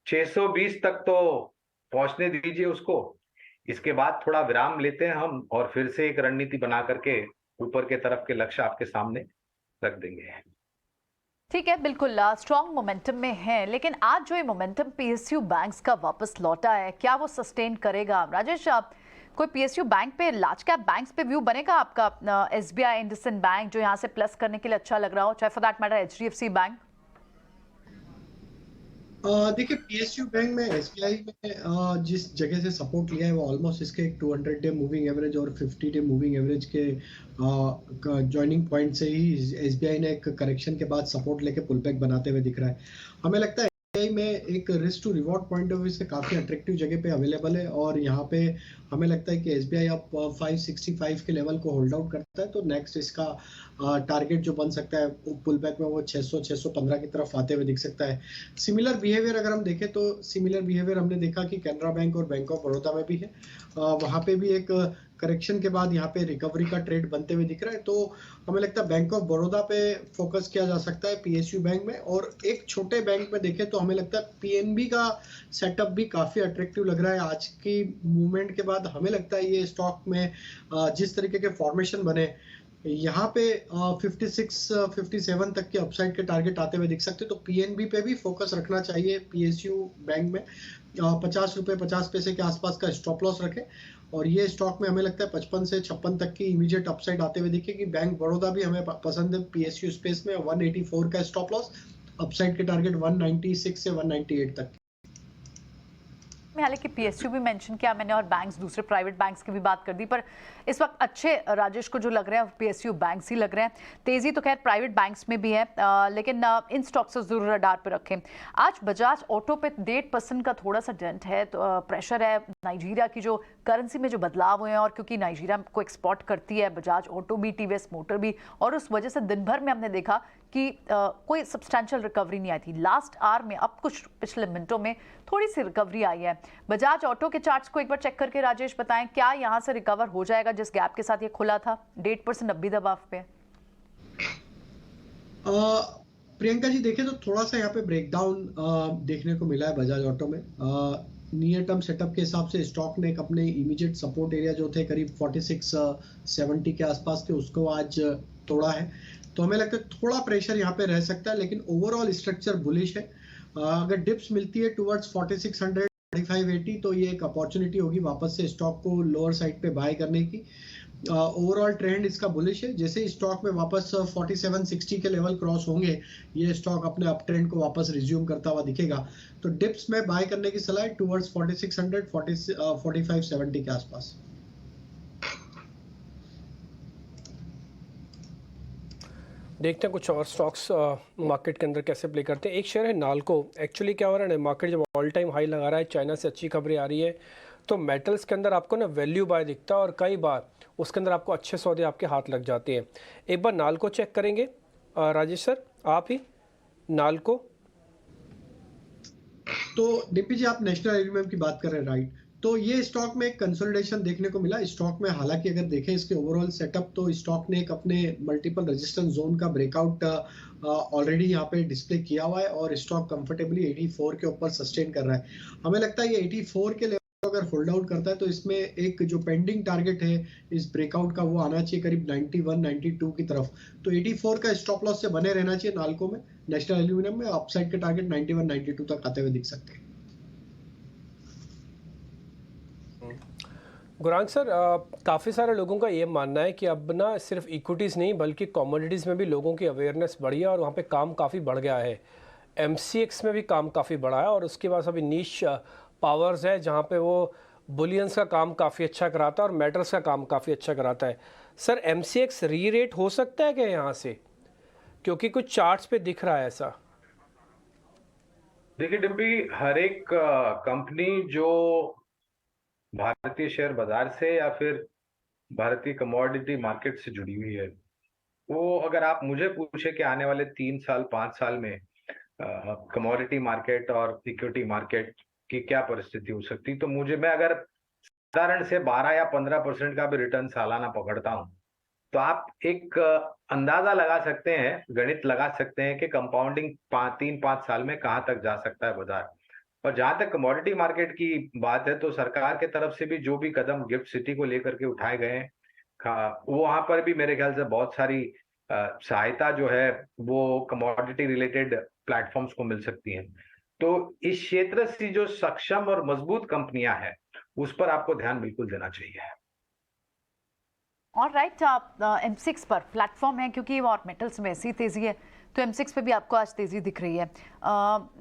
620 तक तो पहुंचने दीजिए उसको। इसके बाद थोड़ा विराम लेते हैं हम और फिर से एक रणनीति बना करके ऊपर के तरफ के लक्ष्य आपके सामने रख देंगे। ठीक है, बिल्कुल स्ट्रॉन्ग मोमेंटम में है, लेकिन आज जो ये मोमेंटम पीएसयू बैंक्स का वापस लौटा है, क्या वो सस्टेन करेगा? राजेश, कोई पीएसयू बैंक पे, लार्ज कैप बैंक्स पे व्यू बनेगा आपका? एसबीआई, इंडसइंड बैंक जो यहाँ से प्लस करने के लिए अच्छा लग रहा हो, चाहे for that matter HDFC bank? देखिए पीएसयू बैंक में एसबीआई में जिस जगह से सपोर्ट लिया है वो ऑलमोस्ट इसके एक 200 डे मूविंग एवरेज और 50 डे मूविंग एवरेज के जॉइनिंग पॉइंट से ही एसबीआई ने एक करेक्शन के बाद सपोर्ट लेके पुल बैक बनाते हुए दिख रहा है। हमें लगता है एसबीआई में एक risk to reward point of view से काफी अट्रैक्टिव जगह पे अवेलेबल है, और यहाँ पे हमें लगता है कि एसबीआई अब 565 के लेवल को होल्ड आउट करता है तो नेक्स्ट इसका टारगेट जो बन सकता है पुल बैक में वो 600 615 की तरफ आते हुए दिख सकता है। सिमिलर बिहेवियर अगर हम देखें तो सिमिलर बिहेवियर हमने देखा कि कैनरा बैंक और बैंक ऑफ बड़ौदा में भी है। वहां पे भी एक करेक्शन के बाद यहाँ पे रिकवरी का ट्रेड बनते हुए दिख रहा है, तो हमें लगता है बैंक ऑफ बड़ौदा पे फोकस किया जा सकता है पीएसयू बैंक में। और एक छोटे बैंक में देखें तो हमें लगता है पीएनबी का सेटअप भी काफी अट्रैक्टिव लग रहा है। आज की मूवमेंट के बाद हमें लगता है ये स्टॉक में जिस तरीके के फॉर्मेशन बने यहाँ पे 56-57 तक के अपसाइड के टारगेट आते हुए दिख सकते हैं, तो पीएनबी पे भी फोकस रखना चाहिए पीएसयू बैंक में। 50 रुपए 50 पैसे के आसपास का स्टॉप लॉस रखें, और ये स्टॉक में हमें लगता है 55 से 56 तक की इमीडिएट अपसाइड आते हुए दिखेगी। बैंक बड़ौदा भी हमें पसंद है पीएसयू स्पेस में, 184 का स्टॉप लॉस, अपसाइड के टारगेट 196 से 198 तक। हालांकि पीएसयू भी मेंशन किया मैंने और बैंक्स, दूसरे प्राइवेट बैंक्स की भी बात कर दी, पर इस वक्त अच्छे राजेश को जो लग रहे हैं पीएसयू बैंक्स ही लग रहे हैं। तेजी तो खैर प्राइवेट बैंक्स में भी है, लेकिन इन स्टॉक्स से जरूर रडार पे रखें। आज बजाज ऑटो पे 1.5% का थोड़ा सा डेंट है, तो प्रेशर है नाइजीरिया की जो करेंसी में जो बदलाव हुए हैं, और क्योंकि नाइजीरिया को एक्सपोर्ट करती है बजाज ऑटो भी, टीवीएस मोटर भी, और उस वजह से दिन भर में हमने देखा कि कोई सब्सटैंशियल रिकवरी नहीं आई थी। लास्ट आवर में अब कुछ पिछले मिनटों में थोड़ी सी रिकवरी आई है। बजाज ऑटो के चार्ट्स को एक बार चेक करके राजेश बताएं, क्या यहां से रिकवर हो जाएगा जिस गैप के साथ ये खुला था? 1.5% अब भी दबाव पे। प्रियंका जी देखें तो थोड़ा सा यहाँ पे ब्रेकडाउन देखने को मिला है बजाज ऑटो में। नियर टर्म सेटअप के हिसाब से स्टॉक ने एक अपने इमीडिएट सपोर्ट एरिया जो थे करीब 4670 के आसपास के, उसको आज तोड़ा है, तो हमें लगता है थोड़ा प्रेशर यहाँ पे रह सकता है, लेकिन ओवरऑल स्ट्रक्चर बुलिश है। अगर डिप्स मिलती है टुवर्ड्स 4600 4580 तो ये एक अपॉर्चुनिटी होगी वापस से स्टॉक को लोअर साइड पे बाय करने की। ओवरऑल ट्रेंड इसका बुलिश है। जैसे स्टॉक में वापस 4760 के लेवल क्रॉस होंगे, ये स्टॉक अपने अप ट्रेंड को वापस रिज्यूम करता हुआ दिखेगा, तो डिप्स में बाय करने की सलाह है टुवर्ड्स 4600 4570 के आसपास। देखते हैं कुछ और स्टॉक्स मार्केट के अंदर कैसे प्ले करते हैं। एक शेयर है नाल्को। एक्चुअली क्या हो रहा है ना, मार्केट जब ऑल टाइम हाई लगा रहा है, चाइना से अच्छी खबरें आ रही है, तो मेटल्स के अंदर आपको ना वैल्यू बाय दिखता है और कई बार उसके अंदर आपको अच्छे सौदे आपके हाथ लग जाते हैं। एक बार नाल्को चेक करेंगे राजेश सर, आप ही नाल्को। तो डीपी जी आप नेशनल एल्यूमिनियम की बात कर रहे हैं, राइट? तो ये स्टॉक में एक कंसोलिडेशन देखने को मिला स्टॉक में। हालांकि अगर देखें इसके ओवरऑल सेटअप तो स्टॉक ने एक अपने मल्टीपल रेजिस्टेंस जोन का ब्रेकआउट ऑलरेडी यहाँ पे डिस्प्ले किया हुआ है और स्टॉक कंफर्टेबली 84 के ऊपर सस्टेन कर रहा है। हमें लगता है ये 84 के लेवल अगर होल्ड आउट करता है तो इसमें एक जो पेंडिंग टारगेट है इस ब्रेकआउट का वो आना चाहिए करीब 91 92 की तरफ, तो 84 का स्टॉप लॉस से बने रहना चाहिए नाल्को में। नेशनल एल्यूमिनियम में अपसाइड के टारगेट 91 92 तक आते हुए दिख सकते हैं। गुरांग सर, काफ़ी सारे लोगों का ये मानना है कि अब ना सिर्फ इक्विटीज़ नहीं बल्कि कमोडिटीज़ में भी लोगों की अवेयरनेस बढ़ी है और वहाँ पे काम काफ़ी बढ़ गया है। एमसीएक्स में भी काम काफ़ी बढ़ा है और उसके बाद अभी नीश पावर्स है जहाँ पे वो बुलियंस का काम काफ़ी अच्छा कराता है और मेटल्स का काम काफ़ी अच्छा कराता है। सर एमसीएक्स री रेट हो सकता है क्या यहाँ से, क्योंकि कुछ चार्ट्स पे दिख रहा है ऐसा? देखिए डिम्पी, हर एक कंपनी जो भारतीय शेयर बाजार से या फिर भारतीय कमोडिटी मार्केट से जुड़ी हुई है। वो अगर आप मुझे पूछे कि आने वाले 3 साल 5 साल में कमोडिटी मार्केट और इक्विटी मार्केट की क्या परिस्थिति हो सकती, तो मैं अगर साधारण से 12 या 15% का भी रिटर्न सालाना पकड़ता हूं, तो आप एक अंदाजा लगा सकते हैं, गणित लगा सकते हैं कि कंपाउंडिंग 3-5 साल में कहां तक जा सकता है बाजार। और जहां तक कमोडिटी मार्केट की बात है, तो सरकार के तरफ से भी जो भी कदम गिफ्ट सिटी को लेकर के उठाए गए हैं, वो वहां पर भी मेरे ख्याल से बहुत सारी सहायता जो है वो कमोडिटी रिलेटेड प्लेटफॉर्म्स को मिल सकती है। तो इस क्षेत्र से जो सक्षम और मजबूत कंपनियां हैं, उस पर आपको ध्यान बिल्कुल देना चाहिए। और राइट, आप M6 पर प्लेटफॉर्म है क्योंकि और मेटल्स में ऐसी तेजी है, तो M6 पे भी आपको आज तेजी दिख रही है।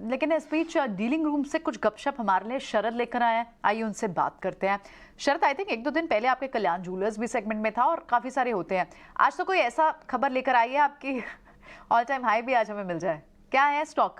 लेकिन इस बीच डीलिंग रूम से कुछ गपशप हमारे लिए शरद लेकर आए हैं, आइए उनसे बात करते हैं। शरद, आई थिंक 1-2 दिन पहले आपके कल्याण ज्वेलर्स भी सेगमेंट में था और काफ़ी सारे होते हैं। आज तो कोई ऐसा खबर लेकर आई है आपकी ऑल टाइम हाई भी आज हमें मिल जाए, क्या है स्टॉक?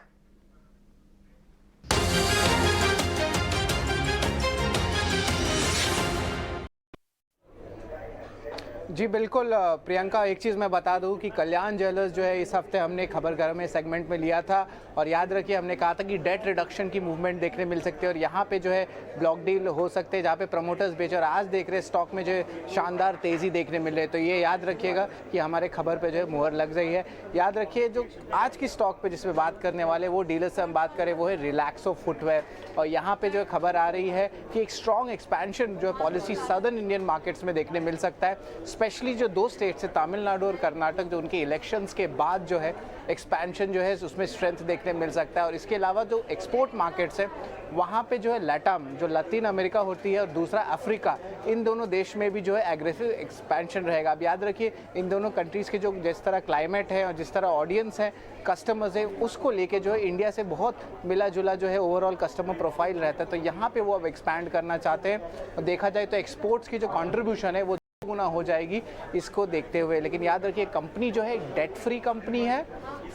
जी बिल्कुल प्रियंका, एक चीज़ मैं बता दूं कि कल्याण ज्वेलर्स जो है इस हफ्ते हमने खबरगर में सेगमेंट में लिया था और याद रखिए हमने कहा था कि डेट रिडक्शन की मूवमेंट देखने मिल सकती है और यहाँ पे जो है ब्लॉक डील हो सकते हैं जहाँ पे प्रमोटर्स बेच और आज देख रहे स्टॉक में जो है शानदार तेज़ी देखने मिल रही है। तो ये याद रखिएगा कि हमारे खबर पर जो है मुहर लग रही है। याद रखिए जो आज की स्टॉक पर जिसमें बात करने वाले वो डीलर से हम बात करें वो है रिलैक्सो फुटवेयर और यहाँ पर जो है खबर आ रही है कि एक स्ट्रॉन्ग एक्सपेंशन जो है पॉलिसी सदर्न इंडियन मार्केट्स में देखने मिल सकता है। स्पेशली जो 2 स्टेट्स है तमिलनाडु और कर्नाटक, जो उनके इलेक्शंस के बाद जो है एक्सपेंशन जो है उसमें स्ट्रेंथ देखने मिल सकता है। और इसके अलावा जो एक्सपोर्ट मार्केट्स है वहाँ पे जो है लैटाम जो लैटिन अमेरिका होती है और दूसरा अफ्रीका, इन दोनों देश में भी जो है एग्रेसिव एक्सपेंशन रहेगा। अब याद रखिए इन दोनों कंट्रीज़ के जो जिस तरह क्लाइमेट है और जिस तरह ऑडियंस है, कस्टमर्स है, उसको लेके जो है इंडिया से बहुत मिला जुला जो है ओवरऑल कस्टमर प्रोफाइल रहता है। तो यहाँ पे वो अब एक्सपैंड करना चाहते हैं और देखा जाए तो एक्सपोर्ट्स की जो कंट्रीब्यूशन है वो गुना हो जाएगी इसको देखते हुए। लेकिन याद रखिए कंपनी जो है डेट फ्री कंपनी है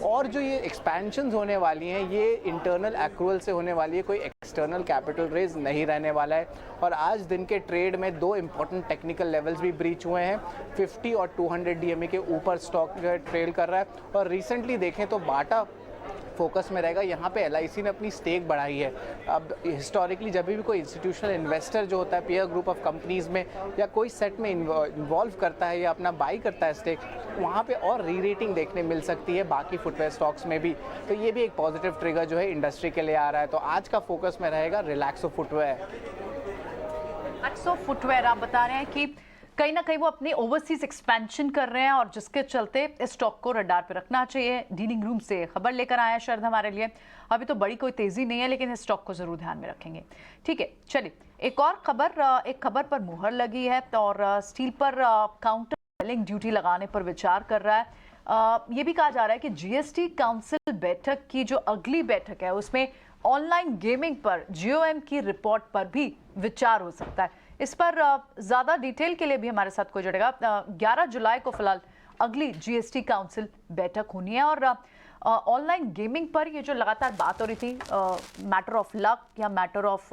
और जो ये एक्सपेंशंस होने वाली हैं ये इंटरनल एक्रूअल से होने वाली है, कोई एक्सटर्नल कैपिटल रेज नहीं रहने वाला है। और आज दिन के ट्रेड में 2 इंपॉर्टेंट टेक्निकल लेवल्स भी ब्रीच हुए हैं। 50 और 200 DMA के ऊपर स्टॉक जो है ट्रेल कर रहा है और रिसेंटली देखें तो बाटा फोकस में रहेगा। यहाँ पे LIC ने अपनी स्टेक बढ़ाई है। अब हिस्टोरिकली जब भी कोई इंस्टीट्यूशनल इन्वेस्टर जो होता है पीयर ग्रुप ऑफ कंपनीज में या कोई सेट में इन्वॉल्व करता है या अपना बाई करता है स्टेक, वहाँ पे और री रेटिंग देखने मिल सकती है बाकी फुटवेयर स्टॉक्स में भी। तो ये भी एक पॉजिटिव ट्रिगर जो है इंडस्ट्री के लिए आ रहा है। तो आज का फोकस में रहेगा रिलैक्सो फुटवेयर। रिलैक्सो फुटवेयर आप बता रहे हैं कि कहीं ना कहीं वो अपनी ओवरसीज एक्सपेंशन कर रहे हैं और जिसके चलते इस स्टॉक को रडार पे रखना चाहिए। डीलिंग रूम से खबर लेकर आया शरद हमारे लिए। अभी तो बड़ी कोई तेजी नहीं है लेकिन इस स्टॉक को जरूर ध्यान में रखेंगे। ठीक है, चलिए एक और एक खबर पर मुहर लगी है और स्टील पर काउंटर सेलिंग ड्यूटी लगाने पर विचार कर रहा है। ये भी कहा जा रहा है कि GST काउंसिल बैठक की जो अगली बैठक है उसमें ऑनलाइन गेमिंग पर GOM की रिपोर्ट पर भी विचार हो सकता है। इस पर ज़्यादा डिटेल के लिए भी हमारे साथ कोई जुड़ेगा। 11 जुलाई को फिलहाल अगली GST काउंसिल बैठक होनी है और ऑनलाइन गेमिंग पर ये जो लगातार बात हो रही थी मैटर ऑफ लक या मैटर ऑफ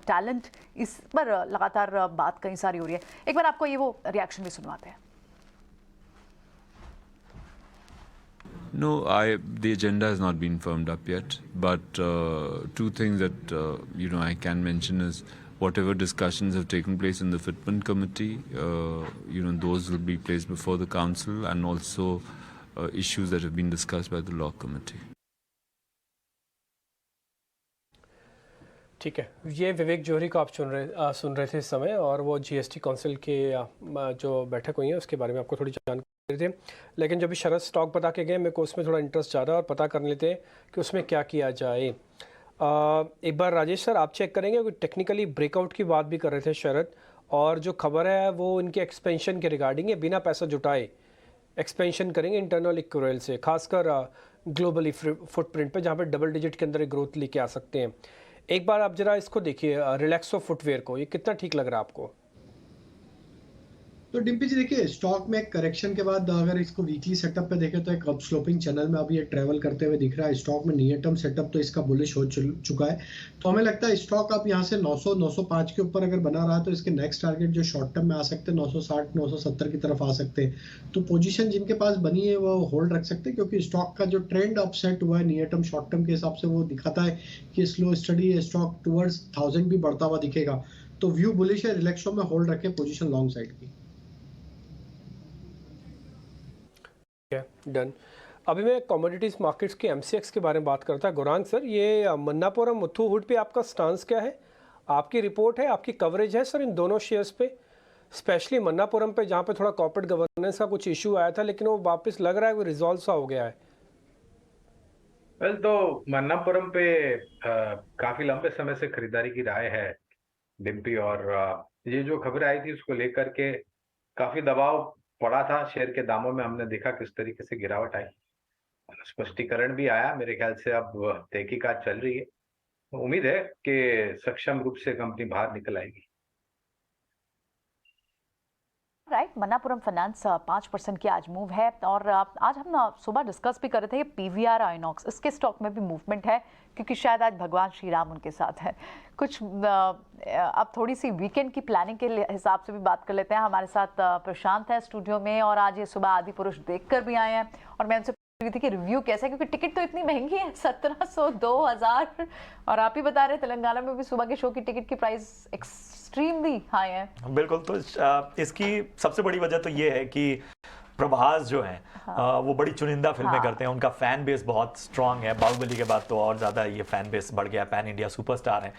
टैलेंट, इस पर लगातार बात कई सारी हो रही है। एक बार आपको ये वो रिएक्शन भी सुनवाते हैं। No, the agenda has not been firmed up yet, but 2 things that I can mention is whatever discussions have taken place in the Fitment committee, those will be placed before the council, and also issues that have been discussed by the law committee. ठीक है, ये विवेक जौहरी को आप सुन रहे थे इस समय और वो GST काउंसिल के जो बैठक हुई है उसके बारे में आपको थोड़ी जानकारी थे। लेकिन जब भी शरद स्टॉक बता के गए मेरे को उसमें थोड़ा इंटरेस्ट ज़्यादा और पता कर लेते हैं कि उसमें क्या किया जाए। एक बार राजेश सर आप चेक करेंगे, कोई टेक्निकली ब्रेकआउट की बात भी कर रहे थे शरद, और जो खबर है वो इनके एक्सपेंशन के रिगार्डिंग है, बिना पैसा जुटाए एक्सपेंशन करेंगे इंटरनल इक्विटी से, खासकर ग्लोबली फुटप्रिंट पे जहाँ पे डबल डिजिट के अंदर ग्रोथ लेके आ सकते हैं। एक बार आप जरा इसको देखिए रिलैक्सो फुटवेयर को, ये कितना ठीक लग रहा है आपको? तो डिम्पी जी देखिए, स्टॉक में एक करेक्शन के बाद अगर इसको वीकली सेटअप पे देखें तो एक अप स्लोपिंग चैनल में अभी ये ट्रेवल करते हुए दिख रहा है। स्टॉक में नियर टर्म सेटअप तो इसका बुलिश हो चुका है। तो हमें लगता है स्टॉक अब यहाँ से 900 905 के ऊपर अगर बना रहा है तो इसके नेक्स्ट टारगेट जो शॉर्ट टर्म में आ सकते हैं 960 970 की तरफ आ सकते हैं। तो पोजीशन जिनके पास बनी है वो होल्ड रख सकते हैं, क्योंकि स्टॉक का जो ट्रेंड अपसेट हुआ है नियर टर्म शॉर्ट टर्म के हिसाब से वो दिखाता है कि स्लो स्टडी स्टॉक टुवर्ड्स 1000 भी बढ़ता हुआ दिखेगा। तो व्यू बुलिश है, रिलैक्सो में होल्ड रखें पोजीशन लॉन्ग साइड की। डन। अभी मैं कमोडिटीज मार्केट्स के एमसीएक्स के बारे में बात करता है। गौरांग सर, ये मन्नापुरम मुथूहुड पे आपका स्टांस क्या है? आपकी रिपोर्ट है, आपकी कवरेज है सर इन दोनों शेयर्स पे, स्पेशली मन्नापुरम पे जहाँ पे थोड़ा कॉर्पोरेट गवर्नेंस का कुछ इशू आया था लेकिन वो वापस लग रहा है वो रिजॉल्व सा हो गया है। वेल, तो मन्नापुरम पे काफी लंबे समय से खरीदारी की राय है डिम्पी, और ये जो खबरें आई थी उसको लेकर के काफी दबाव पड़ा था शेयर के दामों में। हमने देखा किस तरीके से गिरावट आई, स्पष्टीकरण भी आया। मेरे ख्याल से अब तहकीकात चल रही है, उम्मीद है कि सक्षम रूप से कंपनी बाहर निकल आएगी। राइट, मन्नापुरम फाइनेंस 5% की आज मूव है। और आज हम सुबह डिस्कस भी कर रहे थे ये पीवीआर आइनॉक्स, इसके स्टॉक में भी मूवमेंट है क्योंकि शायद आज भगवान श्री राम उनके साथ है। कुछ अब थोड़ी सी वीकेंड की प्लानिंग के हिसाब से भी बात कर लेते हैं। हमारे साथ प्रशांत है स्टूडियो में, और आज ये सुबह आदि पुरुष देख कर भी आए हैं और मैं उनसे पूछ रही थी कि रिव्यू कैसा है, क्योंकि टिकट तो इतनी महंगी है 1700 2000, और आप ही बता रहे तेलंगाना में भी सुबह के शो की टिकट की प्राइस एक्सट्रीमली हाई है। बिल्कुल, तो इसकी सबसे बड़ी वजह तो ये है कि प्रभास जो है वो बड़ी चुनिंदा फिल्में करते हैं, उनका फैन बेस बहुत स्ट्रांग है। बाहुबली के बाद तो और ज़्यादा ये फैन बेस बढ़ गया, पैन इंडिया सुपरस्टार हैं।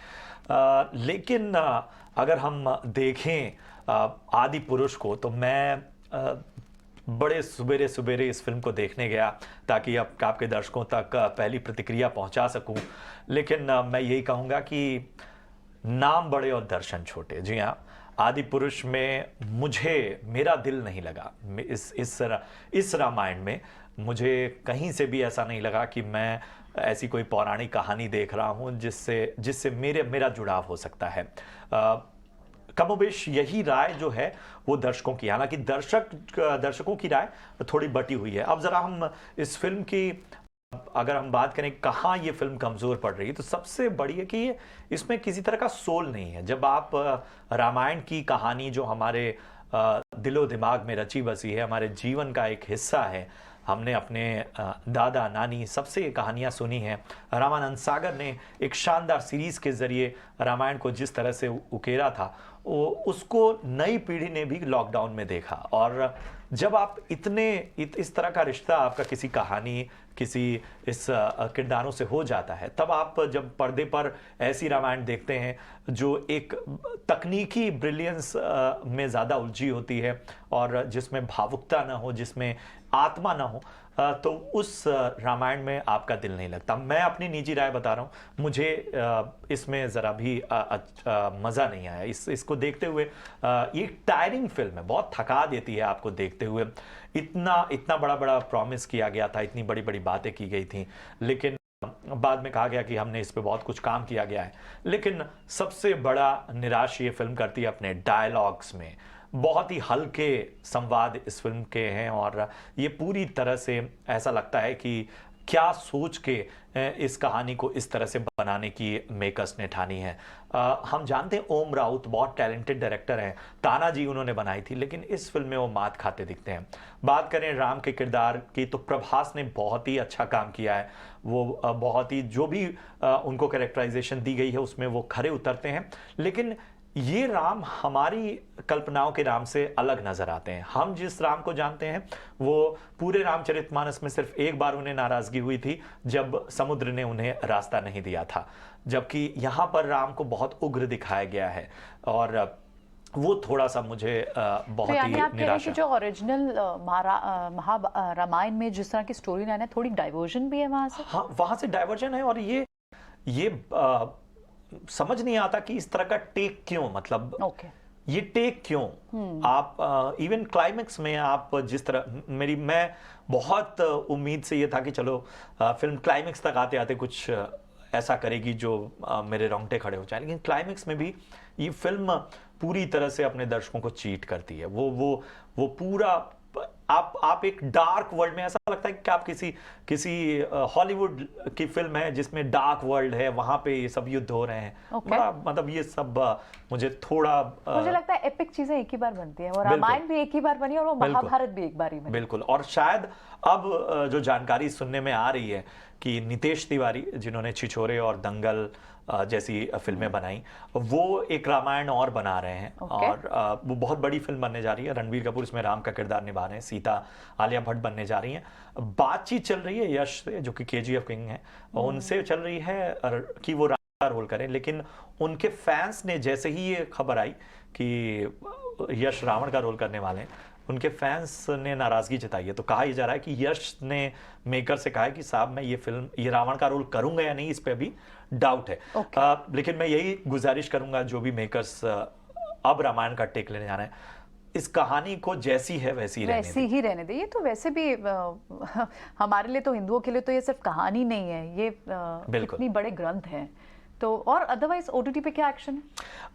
लेकिन अगर हम देखें आदि पुरुष को, तो मैं बड़े सुबेरे सुबेरे इस फिल्म को देखने गया ताकि अब आपके दर्शकों तक पहली प्रतिक्रिया पहुंचा सकूं। लेकिन मैं यही कहूँगा कि नाम बड़े और दर्शन छोटे। जी हाँ, आदि पुरुष में मेरा दिल नहीं लगा। इस रामायण में मुझे कहीं से भी ऐसा नहीं लगा कि मैं ऐसी कोई पौराणिक कहानी देख रहा हूँ जिससे मेरा जुड़ाव हो सकता है। कमोबेश यही राय जो है वो दर्शकों की, हालांकि दर्शकों की राय थोड़ी बटी हुई है। अब जरा हम इस फिल्म की अगर हम बात करें कहाँ ये फिल्म कमजोर पड़ रही है, तो सबसे बड़ी है कि इसमें किसी तरह का सोल नहीं है। जब आप रामायण की कहानी जो हमारे दिलो दिमाग में रची बसी है, हमारे जीवन का एक हिस्सा है, हमने अपने दादा नानी सबसे ये कहानियाँ सुनी हैं। रामानंद सागर ने एक शानदार सीरीज के जरिए रामायण को जिस तरह से उकेरा था, उसको नई पीढ़ी ने भी लॉकडाउन में देखा। और जब आप इस तरह का रिश्ता आपका किसी कहानी, किसी इस किरदारों से हो जाता है, तब आप जब पर्दे पर ऐसी रामायण देखते हैं जो एक तकनीकी ब्रिलियंस में ज़्यादा उलझी होती है और जिसमें भावुकता ना हो, जिसमें आत्मा ना हो, तो उस रामायण में आपका दिल नहीं लगता। मैं अपनी निजी राय बता रहा हूँ, मुझे इसमें ज़रा भी मज़ा नहीं आया इसको देखते हुए। ये टायरिंग फिल्म है, बहुत थका देती है आपको देखते हुए। इतना बड़ा प्रॉमिस किया गया था, इतनी बड़ी बड़ी बातें की गई थी, लेकिन बाद में कहा गया कि हमने इस पे बहुत कुछ काम किया गया है। लेकिन सबसे बड़ा निराश ये फिल्म करती है अपने डायलॉग्स में। बहुत ही हल्के संवाद इस फिल्म के हैं और ये पूरी तरह से ऐसा लगता है कि क्या सोच के इस कहानी को इस तरह से बनाने की मेकर्स ने ठानी है। हम जानते हैं ओम राउत बहुत टैलेंटेड डायरेक्टर हैं, तानाजी उन्होंने बनाई थी, लेकिन इस फिल्म में वो मात खाते दिखते हैं। बात करें राम के किरदार की, तो प्रभास ने बहुत ही अच्छा काम किया है। वो बहुत ही जो भी उनको कैरेक्टराइजेशन दी गई है उसमें वो खरे उतरते हैं, लेकिन ये राम हमारी कल्पनाओं के राम से अलग नजर आते हैं। हम जिस राम को जानते हैं वो पूरे रामचरितमानस में सिर्फ एक बार उन्हें नाराजगी हुई थी जब समुद्र ने उन्हें रास्ता नहीं दिया था, जबकि यहाँ पर राम को बहुत उग्र दिखाया गया है और वो थोड़ा सा मुझे बहुत ही निराशा। जो ओरिजिनल रामायण में जिस तरह की स्टोरी लाइन है, थोड़ी डाइवर्जन भी है वहां से। हाँ, वहां से डाइवर्जन है और ये समझ नहीं आता कि इस तरह का टेक क्यों, मतलब ये टेक क्यों। आप इवन क्लाइमेक्स में आप जिस तरह मैं बहुत उम्मीद से ये था कि चलो फिल्म क्लाइमेक्स तक आते आते कुछ ऐसा करेगी जो मेरे रोंगटे खड़े हो जाए, लेकिन क्लाइमेक्स में भी ये फिल्म पूरी तरह से अपने दर्शकों को चीट करती है। वो पूरा आप एक डार्क वर्ल्ड में, ऐसा लगता है कि आप किसी हॉलीवुड की फिल्म है जिसमें डार्क वर्ल्ड है, वहां पे ये सब युद्ध हो रहे हैं। बड़ा मतलब ये सब मुझे थोड़ा मुझे लगता है एपिक चीजें एक ही बार बनती हैं, और रामायण भी एक ही बार बनी और वो महाभारत भी एक बार ही बनी। बिल्कुल। और शायद अब जो जानकारी सुनने में आ रही है कि नितेश तिवारी, जिन्होंने छिछोरे और दंगल जैसी फिल्में बनाई, वो एक रामायण और बना रहे हैं। और वो बहुत बड़ी फिल्म बनने जा रही है। रणबीर कपूर इसमें राम का किरदार निभा रहे हैं, सीता आलिया भट्ट बनने जा रही हैं। बातचीत चल रही है यश से, जो कि KGF किंग है, उनसे चल रही है कि वो राम का रोल करें। लेकिन उनके फैंस ने जैसे ही ये खबर आई कि यश रावण का रोल करने वाले हैं, उनके फैंस ने नाराजगी जताई है। तो कहा यह जा रहा है कि यश ने मेकर से कहा है कि साहब मैं ये रावण का रोल करूंगा या नहीं, इस पे अभी डाउट है। लेकिन मैं यही गुजारिश करूंगा जो भी मेकर्स अब रामायण का टेक लेने जा रहे हैं, इस कहानी को जैसी है वैसी ही रहने दें। ये तो वैसे भी हमारे लिए तो, हिंदुओं के लिए तो ये सिर्फ कहानी नहीं है, ये इतनी बड़े ग्रंथ हैं। तो और अदरवाइज OTT पे क्या एक्शन है?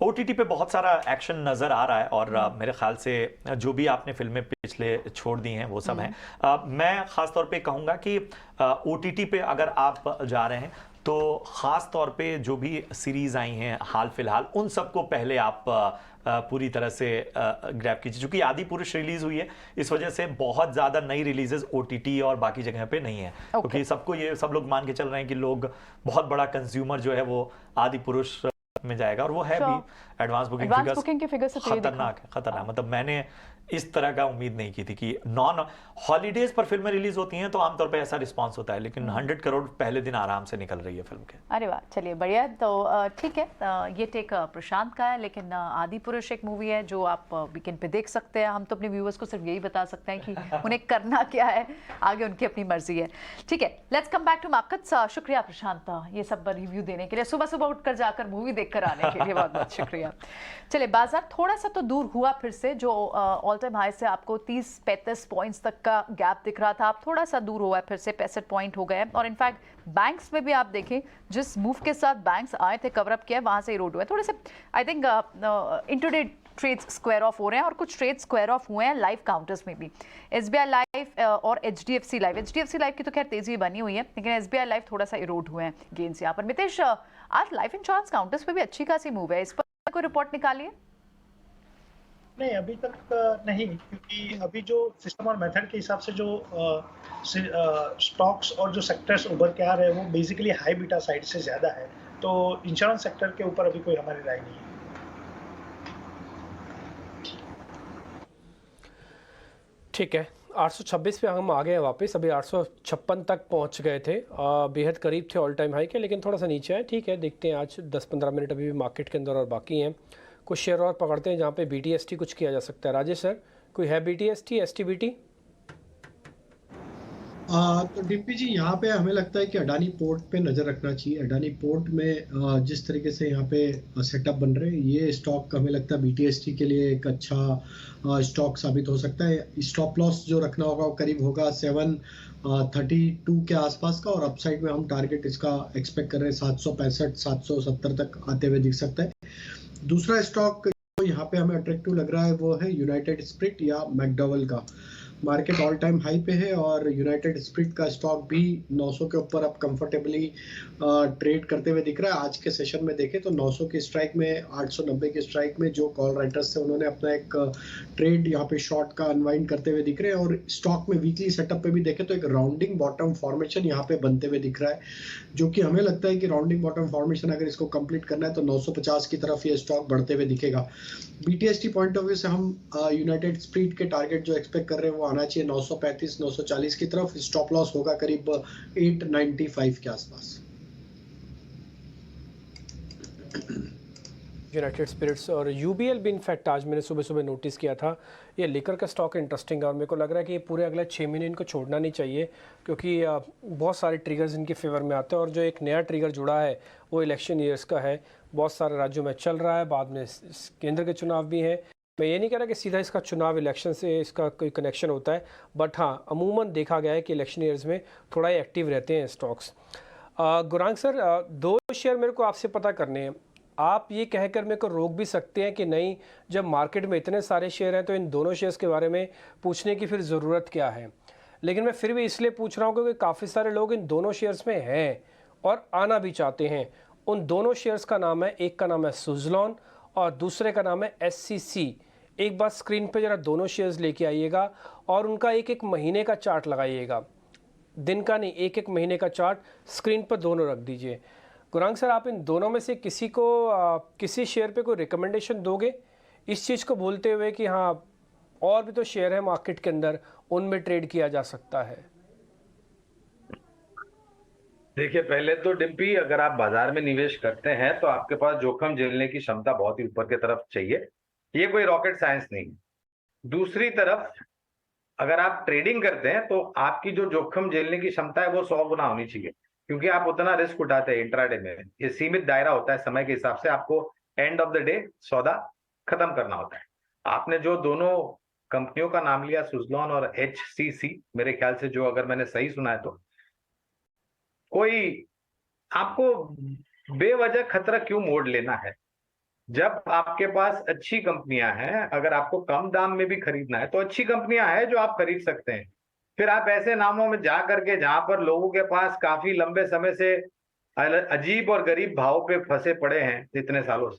OTT पे बहुत सारा एक्शन नजर आ रहा है, और मेरे ख्याल से जो भी आपने फिल्में पिछले छोड़ दी हैं वो सब हैं। मैं खास तौर पे कहूंगा कि OTT पे अगर आप जा रहे हैं तो खास तौर पे जो भी सीरीज आई हैं हाल फिलहाल, उन सबको पहले आप पूरी तरह से ग्रैब कीजिए। चूंकि आदि पुरुष रिलीज हुई है, इस वजह से बहुत ज्यादा नई रिलीजेस OTT और बाकी जगह पे नहीं है, क्योंकि सब लोग मान के चल रहे हैं कि लोग बहुत बड़ा कंज्यूमर जो है वो आदि पुरुष में जाएगा, और वो है भी। एडवांस बुकिंग के फिगर्स खतरनाक है। मतलब मैंने इस तरह का उम्मीद नहीं की थी कि नॉन हॉलीडेज पर फिल्में रिलीज होती हैं तो आमतौर पे ऐसा रिस्पांस होता है, लेकिन 100 करोड़ पहले दिन आराम से निकल रही है फिल्म के। अरे वाह, चलिए बढ़िया। तो ठीक है, ये टेक प्रशांत का है, लेकिन आदि पुरुष एक मूवी है जो आप वीकेंड पे देख सकते हैं। हम तो अपने व्यूअर्स को सिर्फ यही बता सकते हैं कि उन्हें करना क्या है, आगे उनकी अपनी मर्जी है। ठीक है, let's come back to markets. शुक्रिया प्रशांत ये सब रिव्यू देने के लिए, सुबह सुबह उठकर जाकर मूवी देखकर आने के लिए बहुत बहुत शुक्रिया। चलिए, बाजार थोड़ा सा तो दूर हुआ फिर से, जो ऑल टाइम हाई से आपको 30-35 पॉइंट्स तक का गैप दिख रहा था, आप थोड़ा सा दूर हुआ है, फिर से 65 पॉइंट हो गए। और इनफैक्ट बैंक्स में भी आप देखें, जिस मूव के साथ बैंक्स आए थे, कवर अप किया, वहां से इरोड हुआ है थोड़े से। I think intraday trades square off हो रहे हैं, और कुछ ट्रेड स्क्वायर ऑफ हुए हैं लाइव काउंटर्स में भी। SBI लाइफ और HDFC लाइफ की तो खैर तेजी बनी हुई है, लेकिन SBI लाइफ थोड़ा सा इरोड हुए हैं गेन्स यहाँ पर। मितेश, आज लाइफ इंश्योरेंस काउंटर्स पे भी अच्छी खासी मूव है, इस पर कोई रिपोर्ट निकाली है? नहीं, अभी तक नहीं, क्योंकि अभी जो सिस्टम और मेथड के हिसाब से जो स्टॉक्स और जो सेक्टर्स उभर के आ रहे हैं वो बेसिकली हाई बीटा साइड से ज़्यादा है, तो इंश्योरेंस सेक्टर के ऊपर अभी कोई हमारी राय नहीं है। ठीक है, 826 पे हम आ गए हैं वापस। अभी 856 तक पहुंच गए थे, बेहद करीब थे ऑल टाइम हाई के, लेकिन थोड़ा सा नीचे है। ठीक है, देखते हैं आज 10-15 मिनट अभी भी मार्केट के अंदर और बाकी हैं। कुछ शेयर और पकड़ते हैं जहाँ पे BTST कुछ किया जा सकता है। राजेश सर, कोई है BTST STBT? तो डीपी जी, यहाँ पे हमें लगता है कि अडानी पोर्ट पे नज़र रखना चाहिए। अडानी पोर्ट में जिस तरीके से यहाँ पे सेटअप बन रहे हैं, ये स्टॉक हमें लगता है BTST के लिए एक अच्छा स्टॉक साबित हो सकता है। स्टॉप लॉस जो रखना होगा वो करीब होगा 732 के आसपास का, और अपसाइड में हम टारगेट इसका एक्सपेक्ट कर रहे हैं 765-770 तक आते हुए दिख सकता है। दूसरा स्टॉक जो यहाँ पे हमें अट्रैक्टिव लग रहा है वो है यूनाइटेड स्पिरिट या मैकडॉवेल का। मार्केट ऑल टाइम हाई पे है, और यूनाइटेड स्पिरिट का स्टॉक भी 900 के ऊपर अब कंफर्टेबली ट्रेड करते हुए दिख रहा है। आज के सेशन में देखें तो 900 की स्ट्राइक में, 890 की स्ट्राइक में जो कॉल राइटर्स थे उन्होंने अपना एक ट्रेड यहाँ पे शॉर्ट का अनवाइंड करते हुए दिख रहे हैं। और स्टॉक में वीकली सेटअप पे भी देखें तो एक राउंडिंग बॉटम फॉर्मेशन यहाँ पे बनते हुए दिख रहा है, जो कि हमें लगता है कि राउंडिंग बॉटम फॉर्मेशन अगर इसको कंप्लीट करना है तो 950 की तरफ ये स्टॉक बढ़ते हुए दिखेगा। BTST पॉइंट ऑफ व्यू से हम यूनाइटेड स्पिरिट के टारगेट जो एक्सपेक्ट कर रहे हैं वो आना चाहिए 935-940 की तरफ। स्टॉप लॉस होगा करीब 895 के आसपास। यूनाइटेड स्पिरिट्स और UBL भी इनफैक्ट आज मैंने सुबह सुबह नोटिस किया था। ये लिकर का स्टॉक इंटरेस्टिंग है, और मेरे को लग रहा है कि ये पूरे अगले 6 महीने इनको छोड़ना नहीं चाहिए, क्योंकि बहुत सारे ट्रिगर्स इनके फेवर में आते हैं। और जो एक नया ट्रिगर जुड़ा है वो इलेक्शन ईयर्स का है, बहुत सारे राज्यों में चल रहा है, बाद में केंद्र के चुनाव भी हैं। मैं ये नहीं कह रहा कि सीधा इसका चुनाव इलेक्शन से इसका कोई कनेक्शन होता है, बट हाँ, अमूमन देखा गया है कि इलेक्शन ईयर्स में थोड़ा ही एक्टिव रहते हैं स्टॉक्स। गुरांग सर, 2 शेयर मेरे को आपसे पता करने हैं। आप ये कहकर मेरे को रोक भी सकते हैं कि नहीं, जब मार्केट में इतने सारे शेयर हैं तो इन दोनों शेयर्स के बारे में पूछने की फिर ज़रूरत क्या है। लेकिन मैं फिर भी इसलिए पूछ रहा हूँ क्योंकि काफ़ी सारे लोग इन दोनों शेयर्स में हैं और आना भी चाहते हैं। उन दोनों शेयर्स का नाम है, एक का नाम है सुज़लॉन और दूसरे का नाम है SCC। एक बार स्क्रीन पे ज़रा दोनों शेयर्स लेके आइएगा और उनका एक एक महीने का चार्ट लगाइएगा, दिन का नहीं, एक एक महीने का चार्ट स्क्रीन पर दोनों रख दीजिए। गुरांग सर, आप इन दोनों में से किसी को किसी शेयर पे कोई रिकमेंडेशन दोगे इस चीज़ को बोलते हुए कि हाँ और भी तो शेयर है मार्केट के अंदर, उनमें ट्रेड किया जा सकता है? देखिए, पहले तो डिम्पी, अगर आप बाजार में निवेश करते हैं तो आपके पास जोखिम झेलने की क्षमता बहुत ही ऊपर की तरफ चाहिए, ये कोई रॉकेट साइंस नहीं। दूसरी तरफ अगर आप ट्रेडिंग करते हैं तो आपकी जो जोखिम झेलने की क्षमता है वो 100 गुना होनी चाहिए, क्योंकि आप उतना रिस्क उठाते हैं इंट्राडे में। ये सीमित दायरा होता है, समय के हिसाब से आपको एंड ऑफ द डे सौदा खत्म करना होता है। आपने जो दोनों कंपनियों का नाम लिया, सुज़लॉन और HCC, मेरे ख्याल से जो, अगर मैंने सही सुना है तो, कोई आपको बेवजह खतरा क्यों मोड़ लेना है जब आपके पास अच्छी कंपनियां हैं। अगर आपको कम दाम में भी खरीदना है तो अच्छी कंपनियां हैं जो आप खरीद सकते हैं। फिर आप ऐसे नामों में जा करके जहां पर लोगों के पास काफी लंबे समय से अजीब और गरीब भाव पे फंसे पड़े हैं इतने सालों से,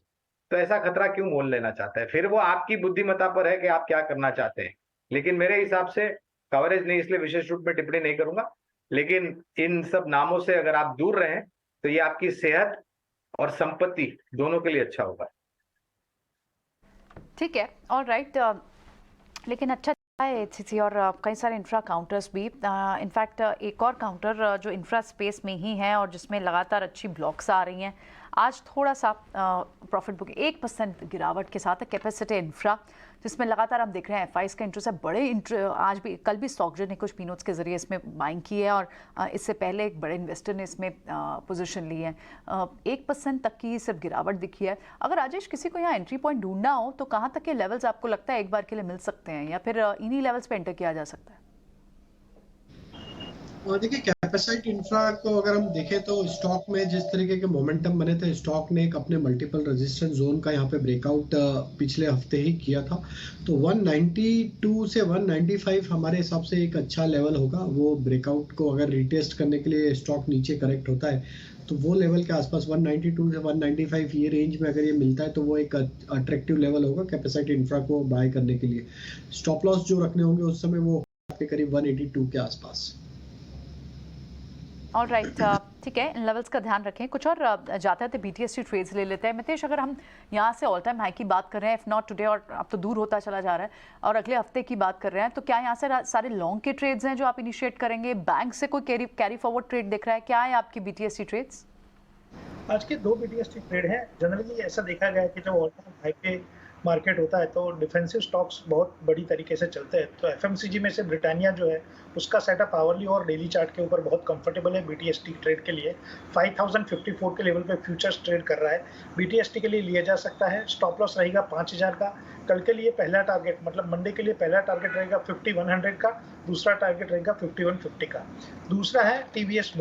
तो ऐसा खतरा क्यों मोल लेना चाहता है? फिर वो आपकी बुद्धिमत्ता पर है कि आप क्या करना चाहते हैं। लेकिन मेरे हिसाब से कवरेज नहीं, इसलिए विशेष रूप में टिप्पणी नहीं करूंगा, लेकिन इन सब नामों से अगर आप दूर रहें तो ये आपकी सेहत और संपत्ति दोनों के लिए अच्छा होगा। ठीक है, ऑल राइट। लेकिन अच्छा है HCC और कई सारे इंफ्रा काउंटर्स भी। इनफैक्ट एक और काउंटर जो इंफ्रा स्पेस में ही है और जिसमें लगातार अच्छी ब्लॉक्स आ रही हैं, आज थोड़ा सा प्रॉफिट बुकिंग 1% गिरावट के साथ है। कैपेसिटी इंफ्रा, जिसमें लगातार हम देख रहे हैं FIs का इंटरेस्ट है, बड़े आज भी, कल भी स्टॉकजेन ने कुछ पीनोट्स के जरिए इसमें बाइंग की है और इससे पहले एक बड़े इन्वेस्टर ने इसमें पोजीशन ली है। 1% तक की सिर्फ गिरावट दिखी है। अगर राजेश किसी को यहाँ एंट्री पॉइंट ढूंढना हो तो कहाँ तक के लेवल्स आपको लगता है एक बार के लिए मिल सकते हैं, या फिर इन्हीं लेवल्स पे एंटर किया जा सकता है? और देखिए, कैपेसाइट इंफ्रा को अगर हम देखें तो स्टॉक में जिस तरीके के मोमेंटम बने थे, स्टॉक ने एक अपने मल्टीपल रेजिस्टेंस जोन का यहाँ पे ब्रेकआउट पिछले हफ्ते ही किया था। तो 192 से 195 हमारे हिसाब से एक अच्छा लेवल होगा। वो ब्रेकआउट को अगर रिटेस्ट करने के लिए स्टॉक नीचे करेक्ट होता है तो वो लेवल के आसपास 192 से 195 ये रेंज में अगर ये मिलता है तो वो एक अट्रैक्टिव लेवल होगा कैपेसाइट इंफ्रा को बाय करने के लिए। स्टॉप लॉस जो रखने होंगे उस समय वो करीब 182 के आसपास। ऑल राइट, ठीक है, इन लेवल्स का ध्यान रखें। कुछ और जाते थे BTST ट्रेड्स ले लेते हैं। मितेश, अगर हम यहाँ से ऑल टाइम हाई की बात कर रहे हैं, इफ नॉट टुडे, और अब तो दूर होता चला जा रहा है, और अगले हफ्ते की बात कर रहे हैं, तो क्या यहाँ से सारे लॉन्ग के ट्रेड्स हैं जो आप इनिशिएट करेंगे? बैंक से कोई कैरी फॉरवर्ड ट्रेड दिख रहा है? क्या है आपकी BTST ट्रेड्स? आज के 2 BTST ट्रेड हैं। जनरली ऐसा देखा गया है कि जब ऑल टाइम हाई पे मार्केट होता है तो डिफेंसिव स्टॉक्स बहुत बड़ी तरीके से चलते हैं। तो FMCG में से ब्रिटानिया जो है उसका सेटअप आवरली और डेली चार्ट के ऊपर बहुत कंफर्टेबल है BTST ट्रेड के लिए। 5054 के लेवल पे फ्यूचर्स ट्रेड कर रहा है, BTST के लिए लिया जा सकता है। स्टॉप लॉस रहेगा 5000 का। कल के लिए पहला टारगेट, मतलब मंडे के लिए पहला टारगेट रहेगा 5100 का, दूसरा टारगेट रहेगा 5150 का। दूसरा है TVS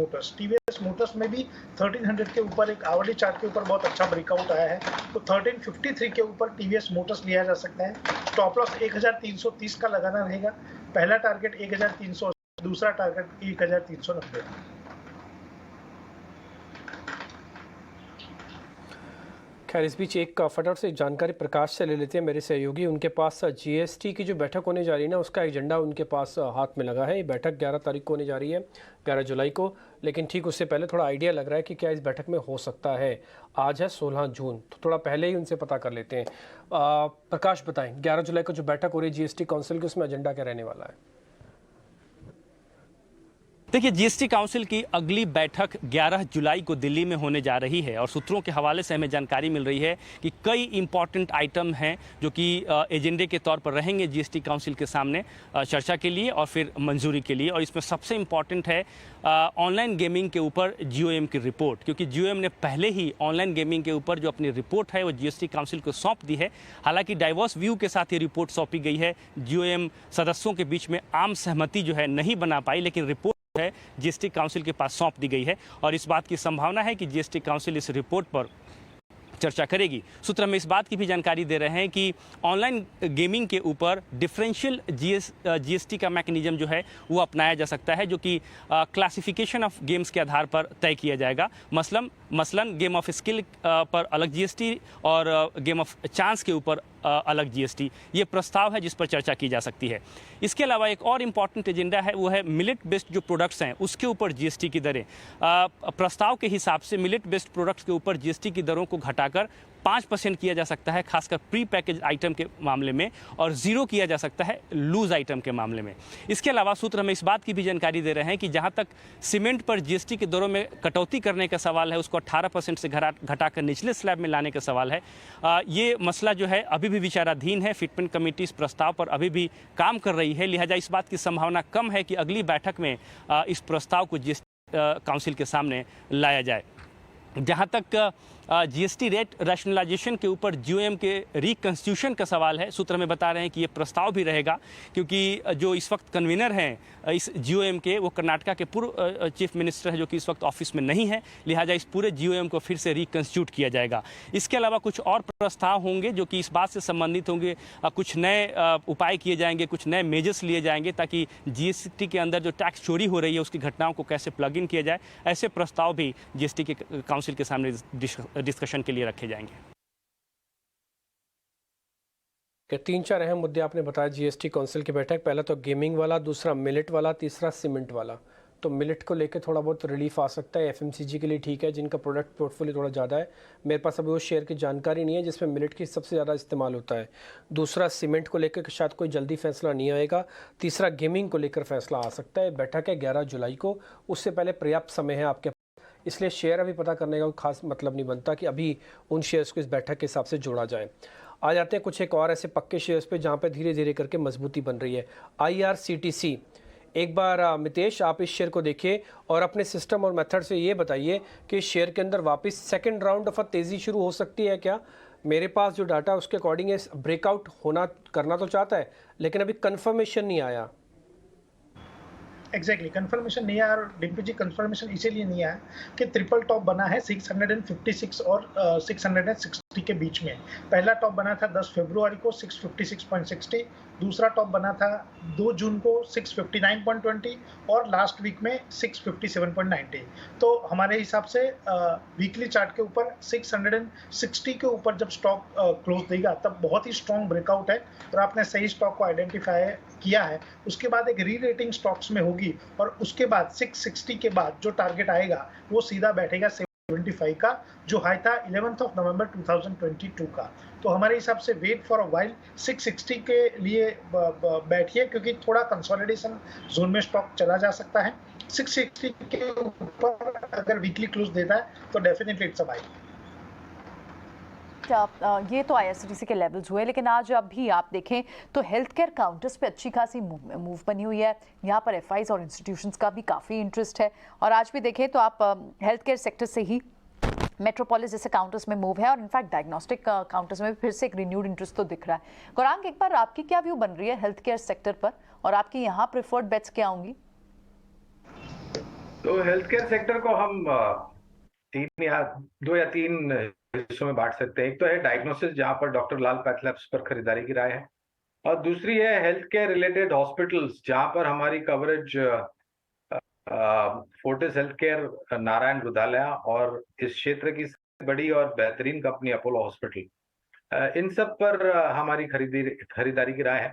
मोटर्स में भी 1300 के ऊपर एक आवरली चार्ट के ऊपर बहुत अच्छा ब्रेकआउट आया है, तो 1353 के ऊपर TVS मोटर्स लिया जा सकता है। स्टॉप लॉस 1330 का लगाना रहेगा। पहला टारगेट 1300, दूसरा टारगेट 1390। खैर, इस बीच एक फटाफट से जानकारी प्रकाश से ले लेते हैं, मेरे सहयोगी। उनके पास GST की जो बैठक होने जा रही है ना, उसका एजेंडा उनके पास हाथ में लगा है। ये बैठक 11 तारीख को होने जा रही है, 11 जुलाई को, लेकिन ठीक उससे पहले थोड़ा आइडिया लग रहा है कि क्या इस बैठक में हो सकता है। आज है 16 जून, तो थोड़ा पहले ही उनसे पता कर लेते हैं। प्रकाश, बताएं 11 जुलाई को जो बैठक हो रही है GST काउंसिल की, उसमें एजेंडा क्या रहने वाला है? देखिए, GST काउंसिल की अगली बैठक 11 जुलाई को दिल्ली में होने जा रही है और सूत्रों के हवाले से हमें जानकारी मिल रही है कि कई इंपॉर्टेंट आइटम हैं जो कि एजेंडे के तौर पर रहेंगे GST काउंसिल के सामने चर्चा के लिए और फिर मंजूरी के लिए। और इसमें सबसे इम्पॉर्टेंट है ऑनलाइन गेमिंग के ऊपर GOM की रिपोर्ट, क्योंकि GOM ने पहले ही ऑनलाइन गेमिंग के ऊपर जो अपनी रिपोर्ट है वो GST काउंसिल को सौंप दी है। हालांकि डाइवर्स व्यू के साथ ये रिपोर्ट सौंपी गई है। GOM सदस्यों के बीच में आम सहमति जो है नहीं बना पाई, लेकिन रिपोर्ट है GST काउंसिल के पास सौंप दी गई है और इस बात की संभावना है कि GST काउंसिल इस रिपोर्ट पर चर्चा करेगी। सूत्र हमें इस बात की भी जानकारी दे रहे हैं कि ऑनलाइन गेमिंग के ऊपर डिफरेंशियल जीएसटी का मैकेनिज्म जो है वो अपनाया जा सकता है, जो कि क्लासिफिकेशन ऑफ गेम्स के आधार पर तय किया जाएगा। मसलन गेम ऑफ स्किल पर अलग जीएसटी और गेम ऑफ चांस के ऊपर अलग जीएसटी, ये प्रस्ताव है जिस पर चर्चा की जा सकती है। इसके अलावा एक और इम्पॉर्टेंट एजेंडा है, वो है मिलेट बेस्ड जो प्रोडक्ट्स हैं उसके ऊपर जीएसटी की दरें। प्रस्ताव के हिसाब से मिलेट बेस्ड प्रोडक्ट्स के ऊपर जीएसटी की दरों को घटाकर 5% किया जा सकता है खासकर प्री पैकेज आइटम के मामले में, और 0 किया जा सकता है लूज आइटम के मामले में। इसके अलावा सूत्र हमें इस बात की भी जानकारी दे रहे हैं कि जहां तक सीमेंट पर जीएसटी की दरों में कटौती करने का सवाल है, उसको 18% से घटाकर निचले स्लैब में लाने का सवाल है, ये मसला जो है अभी भी विचाराधीन है। फिटमेंट कमेटी इस प्रस्ताव पर अभी भी काम कर रही है, लिहाजा इस बात की संभावना कम है कि अगली बैठक में इस प्रस्ताव को जीएसटी काउंसिल के सामने लाया जाए। जहाँ तक जीएसटी रेट रैशनलाइजेशन के ऊपर जीओएम के रिकंस्टिट्यूशन का सवाल है, सूत्र हमें बता रहे हैं कि ये प्रस्ताव भी रहेगा, क्योंकि जो इस वक्त कन्वीनर हैं इस जीओएम के, वो कर्नाटका के पूर्व चीफ मिनिस्टर हैं जो कि इस वक्त ऑफिस में नहीं है, लिहाजा इस पूरे जीओएम को फिर से रिकंस्टिट्यूट किया जाएगा। इसके अलावा कुछ और प्रस्ताव होंगे जो कि इस बात से संबंधित होंगे, कुछ नए उपाय किए जाएंगे, कुछ नए मेजर्स लिए जाएंगे ताकि जीएसटी के अंदर जो टैक्स चोरी हो रही है उसकी घटनाओं को कैसे प्लग इन किया जाए। ऐसे प्रस्ताव भी जीएसटी के काउंसिल के सामने डिस्कशन के लिए रखे जाएंगे। 3-4 अहम मुद्दे आपने बताया जीएसटी काउंसिल की बैठक। पहला तो गेमिंग वाला, दूसरा मिलेट वाला, तीसरा सीमेंट वाला। तो मिलेट को लेकर थोड़ा बहुत रिलीफ आ सकता है, एफएमसीजी के लिए ठीक है जिनका प्रोडक्ट पोर्टफोलियो थोड़ा ज़्यादा है। मेरे पास अभी वो शेयर की जानकारी नहीं है जिसमें मिलेट की सबसे ज़्यादा इस्तेमाल होता है। दूसरा सीमेंट को लेकर शायद कोई जल्दी फैसला नहीं आएगा। तीसरा गेमिंग को लेकर फैसला आ सकता है। बैठक है 11 जुलाई को, उससे पहले पर्याप्त समय है आपके, इसलिए शेयर अभी पता करने का कोई खास मतलब नहीं बनता कि अभी उन शेयर्स को इस बैठक के हिसाब से जोड़ा जाए। आ जाते हैं कुछ एक और ऐसे पक्के शेयर्स पे जहाँ पे धीरे धीरे करके मजबूती बन रही है। IRCTC, एक बार मितेश आप इस शेयर को देखिए और अपने सिस्टम और मेथड से ये बताइए कि इस शेयर के अंदर वापस सेकंड राउंड ऑफ तेज़ी शुरू हो सकती है क्या? मेरे पास जो डाटा उसके अकॉर्डिंग ब्रेकआउट करना तो चाहता है, लेकिन अभी कन्फर्मेशन नहीं आया। एग्जैक्टली कंफर्मेशन नहीं आया, और डिम्पी जी कंफर्मेशन इसीलिए नहीं आया कि ट्रिपल टॉप बना है 656 और 660 के बीच में। पहला टॉप बना था 10 फरवरी को 656.60, दूसरा टॉप बना था 2 जून को 659.20 और लास्ट वीक में 657.90। तो हमारे हिसाब से वीकली चार्ट के ऊपर 660 के ऊपर जब स्टॉक क्लोज देगा तब बहुत ही स्ट्रॉन्ग ब्रेकआउट है, और आपने सही स्टॉक को आइडेंटिफाई किया है। उसके बाद एक री रेटिंग स्टॉक्स में होगी, और उसके बाद 660 के बाद जो टारगेट आएगा वो सीधा बैठेगा 75 का, जो हाई था 11 नवंबर 2022 का। तो हमारे हिसाब से वेट फॉर अ वाइल 660 के लिए बैठिए, क्योंकि थोड़ा कंसोलिडेशन जोन में स्टॉक चला जा सकता है। 660 के ऊपर अगर वीकली क्लोज देता है तो डेफिनेटली इट्स अ बाय। ये तो IRCTC के लेवल्स हुए, लेकिन आज अब भी आप देखें तो हेल्थ केयर काउंटर्स पे अच्छी खासी मूव बनी हुई है। यहाँ पर FIs और इंस्टीट्यूशंस का भी काफ़ी इंटरेस्ट है, और आज भी देखें तो आप हेल्थ केयर सेक्टर से ही मेट्रोपोलिस जैसे काउंटर्स में मूव है, और इनफैक्ट डायग्नोस्टिक काउंटर्स में भी फिर से एक रिन्यूड इंटरेस्ट तो दिख रहा है। गौरांग, एक बार आपकी क्या व्यू बन रही है हेल्थ केयर सेक्टर पर, और आपकी यहाँ प्रिफर्ड बेट्स क्या होंगी? तो हेल्थ केयर सेक्टर को हम 2 या 3 हिस्सों में बांट सकते हैं। एक तो है डायग्नोसिस, जहां पर डॉक्टर लाल पैथ लैब्स पर खरीदारी की राय है, और दूसरी है हेल्थ केयर रिलेटेड हॉस्पिटल्स, जहां पर हमारी coverage Fortis health care, Narayana Hrudayalaya और इस क्षेत्र की बड़ी और बेहतरीन कंपनी अपोलो हॉस्पिटल, इन सब पर हमारी खरीदारी की राय है।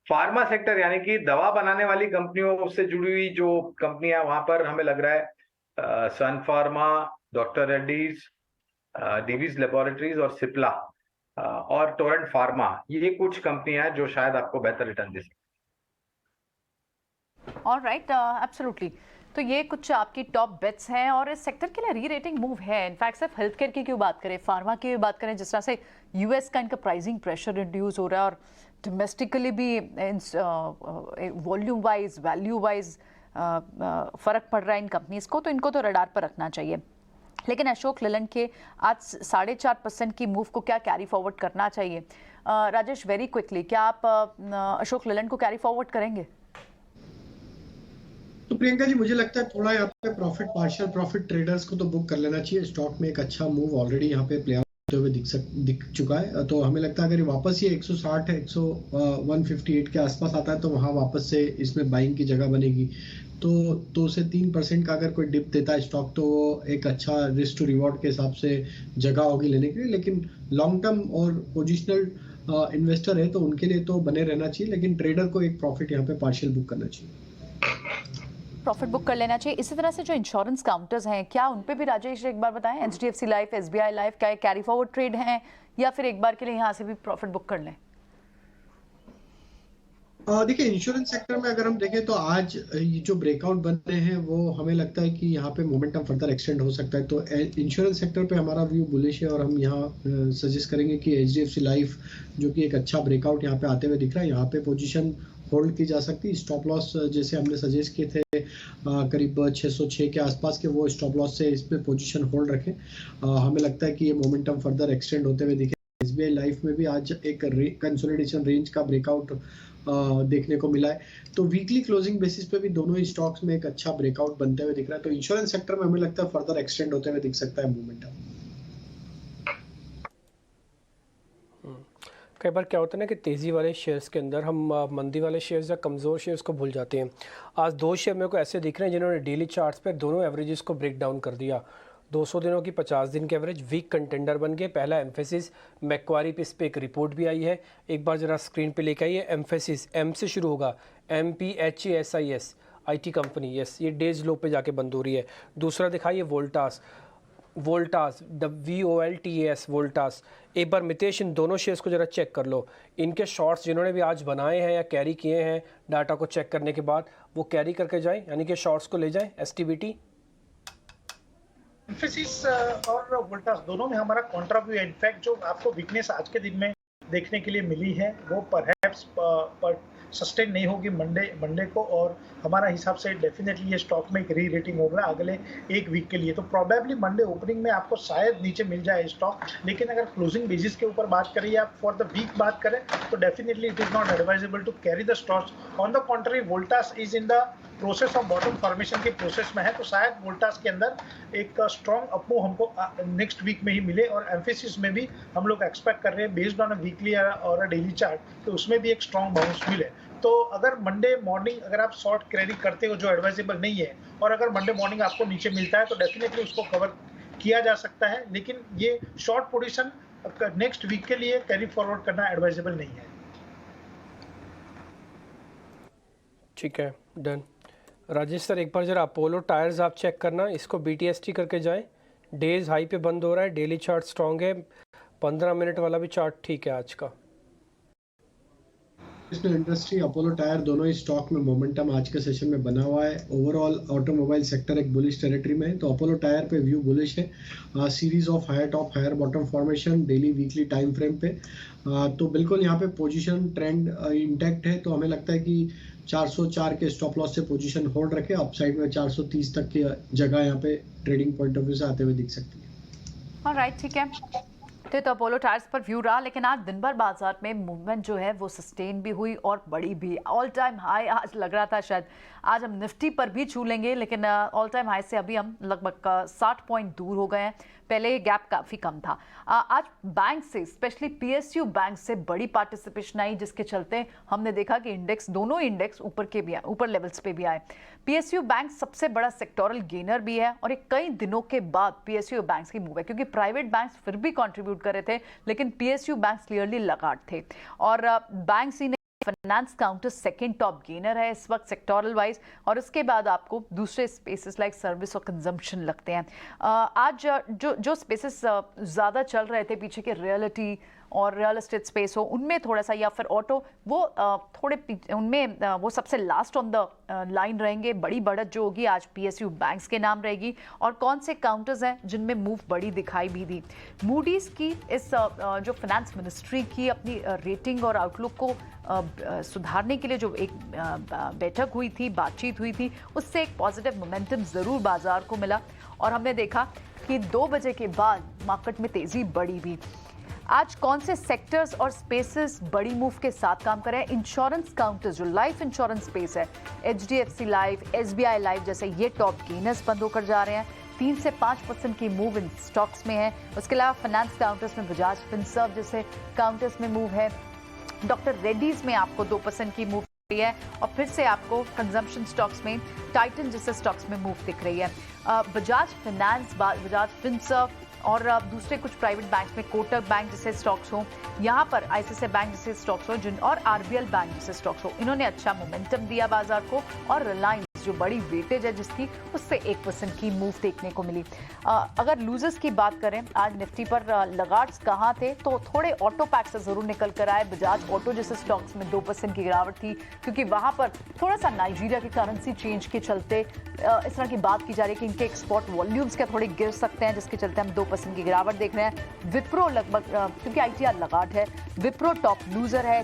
फार्मा सेक्टर यानी कि दवा बनाने वाली कंपनियों से जुड़ी हुई जो कंपनियां, वहां पर हमें लग रहा है सन फार्मा, डॉक्टर रेड्डीज, डीवीज लेबोरेटरीज और सिप्ला और टोरेंट फार्मा, ये कुछ कंपनियां हैं जो शायद आपको बेहतर रिटर्न दे सकती हैं। Alright, absolutely. तो ये कुछ आपकी टॉप बेट्स हैं, और इस सेक्टर के लिए री रेटिंग मूव है। इनफैक्ट सिर्फ हेल्थ केयर की क्यों बात करें, फार्मा की बात करें, जिस तरह से US का इनका प्राइसिंग प्रेशर रिड्यूस हो रहा है, और डोमेस्टिकली भी वॉल्यूम वाइज, वैल्यू वाइज फ़र्क पड़ रहा है इन कंपनीज को, तो इनको तो रडार पर रखना चाहिए। लेकिन अशोक लेलैंड के आज 4.5% की मूव को क्या कैरी फॉरवर्ड करना चाहिए? राजेश, वेरी क्विकली, क्या आप अशोक लेलैंड को कैरी फॉरवर्ड करेंगे? तो प्रियंका जी, मुझे लगता है थोड़ा यहाँ पे पार्शियल प्रॉफिट ट्रेडर्स को तो बुक कर लेना चाहिए। स्टॉक में एक अच्छा मूव ऑलरेडी यहाँ पे प्ले हुए दिख चुका है। तो हमें लगता है अगर ये वापस ये 160 158 के आसपास आता है तो वहाँ वापस से इसमें बाइंग की जगह बनेगी। तो 2 से 3% का अगर कोई डिप देता है स्टॉक तो वो एक अच्छा रिस्क टू रिवॉर्ड के हिसाब से जगह होगी लेने के लिए। लेकिन लॉन्ग टर्म और पोजिशनल इन्वेस्टर है तो उनके लिए तो बने रहना चाहिए, लेकिन ट्रेडर को एक प्रॉफिट यहाँ पे पार्शियल बुक करना चाहिए, प्रॉफिट बुक कर लेना चाहिए। इसी तरह से जो इंश्योरेंस काउंटर्स हैं, क्या उन पे भी राजेश एक बार बताएं, HDFC लाइफ, SBI लाइफ, क्या कैरी फॉरवर्ड ट्रेड हैं या फिर एक बार के लिए यहाँ से भी प्रॉफिट बुक कर लें? देखिए इंश्योरेंस सेक्टर में अगर हम देखें तो आज ये जो ब्रेकआउट बन रहे हैं वो हमें लगता है कि यहाँ पे मोमेंटम फर्दर एक्सटेंड हो सकता है। तो इंश्योरेंस सेक्टर पे हमारा व्यू बुलिश है और हम यहाँ सजेस्ट करेंगे कि HDFC लाइफ जो कि एक अच्छा ब्रेकआउट यहाँ पे आते हुए दिख रहा है, यहाँ पे पोजीशन होल्ड की जा सकती है। स्टॉप लॉस जैसे हमने सजेस्ट किए थे करीब 606 के आसपास के, वो स्टॉप लॉस से इस पे पोजीशन होल्ड रखें। हमें लगता है कि ये मोमेंटम फर्दर एक्सटेंड होते हुए दिखे। SBI लाइफ में भी आज एक कंसोलिडेशन रेंज का ब्रेकआउट देखने को मिला है। तो वीकली क्लोजिंग बेसिस पे भी दोनों ही स्टॉक्स में एक अच्छा ब्रेकआउट बनते हुए दिख रहा है। तो इंश्योरेंस सेक्टर में हमें लगता है फर्दर एक्सटेंड होते हुए दिख सकता है मोमेंटम। कई बार क्या होता है ना कि तेज़ी वाले शेयर्स के अंदर हम मंदी वाले शेयर्स या कमज़ोर शेयर्स को भूल जाते हैं। आज 2 शेयर मेरे को ऐसे दिख रहे हैं जिन्होंने डेली चार्ट्स पर दोनों एवरेजेस को ब्रेक डाउन कर दिया। 200 दिनों की 50 दिन के एवरेज वीक कंटेंडर बन गए। पहला एम्फेसिस, मैक्वारी पे इस पर एक रिपोर्ट भी आई है, एक बार जरा स्क्रीन पे लेकर आइए। एम्फेसिस एम से शुरू होगा, MPHASIS IT कंपनी, यस ये डेज लो पे जाके बंद हो रही है। दूसरा दिखाइए वोल्टास, VOLTAS वोल्टास। एक बार मितेश इन दोनों शेयर्स को जरा चेक कर लो, इनके शॉर्ट्स जिन्होंने भी आज बनाए हैं या कैरी किए हैं डाटा को चेक करने के बाद वो कैरी करके जाएं, यानी कि शॉर्ट्स को ले जाएं। STBT एम्फेसिस और वोल्टास दोनों में हमारा कॉन्ट्रा व्यू है। इनफैक्ट जो आपको वीकनेस आज के दिन में देखने के लिए मिली है वो परहैप्स सस्टेन नहीं होगी मंडे को, और हमारा हिसाब से डेफिनेटली ये स्टॉक में एक री रेटिंग होगा अगले एक वीक के लिए। तो प्रोबेबली मंडे ओपनिंग में आपको शायद नीचे मिल जाए स्टॉक, लेकिन अगर क्लोजिंग बेसिस के ऊपर बात करें या फॉर द वीक बात करें तो definitely it is not advisable to carry the stocks. On the contrary Voltas is in the process of bottom formation की प्रोसेस में है, तो शायद वोल्टास के अंदर एक स्ट्रॉन्ग अपमूव हमको नेक्स्ट वीक में ही मिले। और एम्फेसिस में भी हम लोग एक्सपेक्ट कर रहे हैं बेस्ड ऑन अ वीकली और अ डेली चार्ट, तो उसमें भी एक स्ट्रॉन्ग बाउंस मिले। तो अगर मंडे मॉर्निंग अगर आप शॉर्ट कैरी करते हो जो एडवाइजेबल नहीं है, और अगर मंडे मॉर्निंग आपको नीचे मिलता है तो डेफिनेटली उसको कवर किया जा सकता है, लेकिन ये शॉर्ट पोजीशन नेक्स्ट वीक के लिए कैरी फॉरवर्ड करना एडवाइजेबल नहीं है। ठीक है, डन। राजेश सर एक बार जरा अपोलो टायर्स आप चेक करना, इसको BTST करके जाएं। डेज हाई पे बंद हो रहा है, डेली चार्ट स्ट्रॉन्ग है, 15 मिनट वाला भी चार्ट ठीक है आज का। इंडस्ट्री, अपोलो टायर दोनों ही स्टॉक में मोमेंटम आज के सेशन में बना हुआ है। ओवरऑल ऑटोमोबाइल सेक्टर एक बुलिश टेरिटरी में है, तो अपोलो टायर पे व्यू बुलिश है। Series of higher top higher bottom formation daily weekly time frame पे, तो बिल्कुल यहाँ पे पोजीशन ट्रेंड इंटैक्ट है। तो हमें लगता है कि 404 के स्टॉप लॉस से पोजीशन होल्ड रखे, अपसाइड में 430 तक की जगह यहाँ पे ट्रेडिंग पॉइंट ऑफ व्यू से आते हुए दिख सकती है। ऑलराइट, ठीक है। तो अपोलो टायर्स पर व्यू रहा, लेकिन आज दिन भर बाजार में मूवमेंट जो है वो सस्टेन भी हुई और बड़ी भी। ऑल टाइम हाई आज लग रहा था शायद आज हम निफ्टी पर भी छू लेंगे, लेकिन ऑल टाइम हाई से अभी हम लगभग 60 पॉइंट दूर हो गए हैं। पहले ये गैप काफ़ी कम था। आज बैंक से, स्पेशली PSU बैंक से बड़ी पार्टिसिपेशन आई, जिसके चलते हमने देखा कि इंडेक्स, दोनों इंडेक्स ऊपर के भी आए, ऊपर लेवल्स पे भी आए। PSU बैंक सबसे बड़ा सेक्टोरल गेनर भी है, और ये कई दिनों के बाद PSU बैंक्स की मूव है, क्योंकि प्राइवेट बैंक्स फिर भी कंट्रीब्यूट कर रहे थे, लेकिन PSU बैंक्स क्लियरली लगाट थे। और बैंक्स ही finance counter second top gainer है इस वक्त सेक्टोरल वाइज, और इसके बाद आपको दूसरे स्पेसेस लाइक सर्विस और कंजम्पशन लगते हैं। आज जो स्पेसेस ज़्यादा चल रहे थे पीछे के रियलिटी और रियल एस्टेट स्पेस हो, उनमें थोड़ा सा, या फिर ऑटो, वो थोड़े उनमें वो सबसे लास्ट ऑन द लाइन रहेंगे। बड़ी बढ़त जो होगी आज PSU बैंक्स के नाम रहेगी। और कौन से काउंटर्स हैं जिनमें मूव बड़ी दिखाई भी दी? मूडीज़ की इस जो फाइनेंस मिनिस्ट्री की अपनी रेटिंग और आउटलुक को सुधारने के लिए जो एक बैठक हुई थी, बातचीत हुई थी, उससे एक पॉजिटिव मोमेंटम ज़रूर बाजार को मिला, और हमने देखा कि 2 बजे के बाद मार्केट में तेज़ी बढ़ी भी। आज कौन से सेक्टर्स और स्पेसेस बड़ी मूव के साथ काम कर रहे हैं? इंश्योरेंस काउंटर्स, जो लाइफ इंश्योरेंस स्पेस है, HDFC लाइफ, SBI लाइफ जैसे, ये टॉप गेनर्स बंद होकर जा रहे हैं। 3 से 5% की मूव इन स्टॉक्स में है। उसके अलावा फाइनेंस काउंटर्स में बजाज फिनसर्व जैसे काउंटर्स में मूव है। डॉक्टर रेड्डीज में आपको 2% की मूव रही है और फिर से आपको कंजम्पशन स्टॉक्स में टाइटन जैसे स्टॉक्स में मूव दिख रही है। बजाज फाइनेंस, बजाज फिनसर्व और दूसरे कुछ प्राइवेट बैंक्स में कोटक बैंक जैसे स्टॉक्स हो, यहाँ पर आईसीआईसीआई बैंक जैसे स्टॉक्स हो और आरबीएल बैंक जैसे स्टॉक्स हो, इन्होंने अच्छा मोमेंटम दिया बाजार को। और रिलायंस जो बड़ी वेटेज है जिसकी, उससे 1% की मूव देखने को मिली। अगर लूजर्स की बात करें आज निफ्टी पर, लगार्ड्स कहाँ थे तो थोड़े ऑटो पैक से जरूर निकल कर आए। बजाज ऑटो जैसे स्टॉक्स में 2% की गिरावट थी क्योंकि वहां पर थोड़ा सा नाइजीरिया की करेंसी चेंज के चलते इस तरह की बात की जा रही है कि इनके एक्सपोर्ट वॉल्यूम्स क्या थोड़े गिर सकते हैं, जिसके चलते हम 2% की गिरावट देख रहे हैं। विप्रो लगभग, क्योंकि आईटीआर लगार्ड है, विप्रो टॉप लूजर है।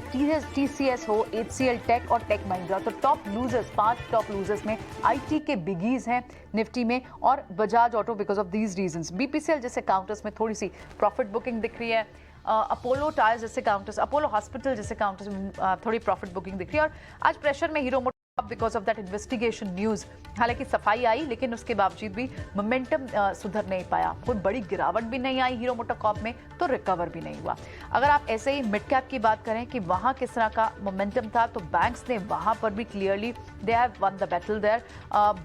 टीसीएस हो, एचसीएल टेक और टेक महिंद्रा, तो टॉप लूजर्स, 5 टॉप लूजर्स में आईटी के बिगीज हैं निफ्टी में और Bajaj auto because of these reasons. BPCL जैसे काउंटर्स में थोड़ी सी प्रॉफिट बुकिंग दिख रही है। अपोलो टायर्स जैसे काउंटर्स, अपोलो हॉस्पिटल जैसे काउंटर्स में थोड़ी प्रॉफिट बुकिंग दिख रही है। और आज प्रेशर में hero because of that investigation news, हालांकि सफाई आई लेकिन उसके बावजूद भी मोमेंटम सुधर नहीं पाया। कोई बड़ी गिरावट भी नहीं आई हीरो मोटोकॉर्प में, तो रिकवर भी नहीं हुआ। अगर आप ऐसे ही मिड कैप की बात करें कि वहां किस तरह का मोमेंटम था, तो बैंक्स ने वहां पर भी clearly they have won the battle there.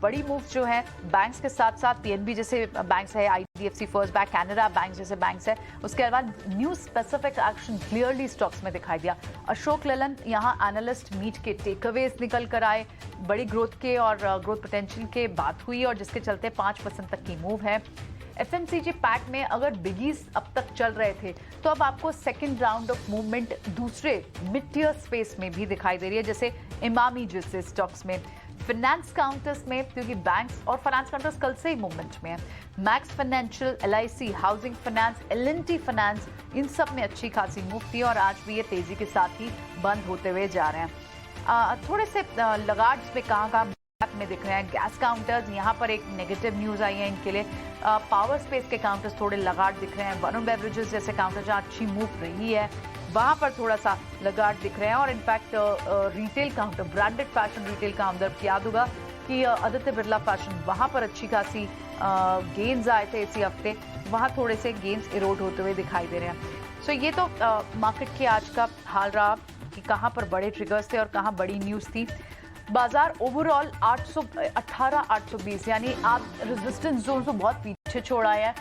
बड़ी मूव जो है बैंक्स के साथ साथ पीएनबी जैसे बैंक्स है, IDFC first bank, Canara bank जैसे बैंक्स है। उसके अलावा new specific action clearly stocks में दिखाई दिया। अशोक लेलैंड यहाँ एनालिस्ट मीट के टेकअवेज निकल कर आए, बड़ी ग्रोथ के और ग्रोथ पोटेंशियल के बात हुई और जिसके चलते 5% तक की मूव है। एफएमसीजी पैक में अगर बिगीज अब तक चल रहे थे तो अब आपको सेकंड राउंड ऑफ मूवमेंट दूसरे मिड टियर स्पेस में भी दिखाई दे रही है, जैसे इमामी जैसे स्टॉक्स में। फाइनेंस काउंटर्स में, क्योंकि बैंक्स और फाइनेंस काउंटर्स कल से ही मूवमेंट में है, Max financial, LIC, housing finance, L and T finance, इन सब में अच्छी खासी मूव थी और आज भी ये तेजी के साथ ही बंद होते हुए जा रहे हैं। थोड़े से लगार्ड्स पे कहाँ में दिख रहे हैं। गैस काउंटर्स, यहाँ पर एक नेगेटिव न्यूज आई है इनके लिए। पावर स्पेस के काउंटर्स थोड़े लगार्ड दिख रहे हैं। वरुण बेवरेजेस जैसे काउंटर जहाँ अच्छी मूव रही है वहाँ पर थोड़ा सा लगार्ड दिख रहे हैं। और in fact retail counter, branded fashion retail counter, याद होगा कि आदित्य बिरला फैशन, वहाँ पर अच्छी खासी गेन्स आए थे इसी हफ्ते, वहाँ थोड़े से गेन्स इरोड होते हुए दिखाई दे रहे हैं। सो ये तो मार्केट के आज का हाल रहा कि कहाँ पर बड़े ट्रिगर्स थे और कहाँ बड़ी न्यूज़ थी। बाजार ओवरऑल 18,820 यानी आप रेजिस्टेंस जोन को बहुत पीछे छोड़ आए हैं,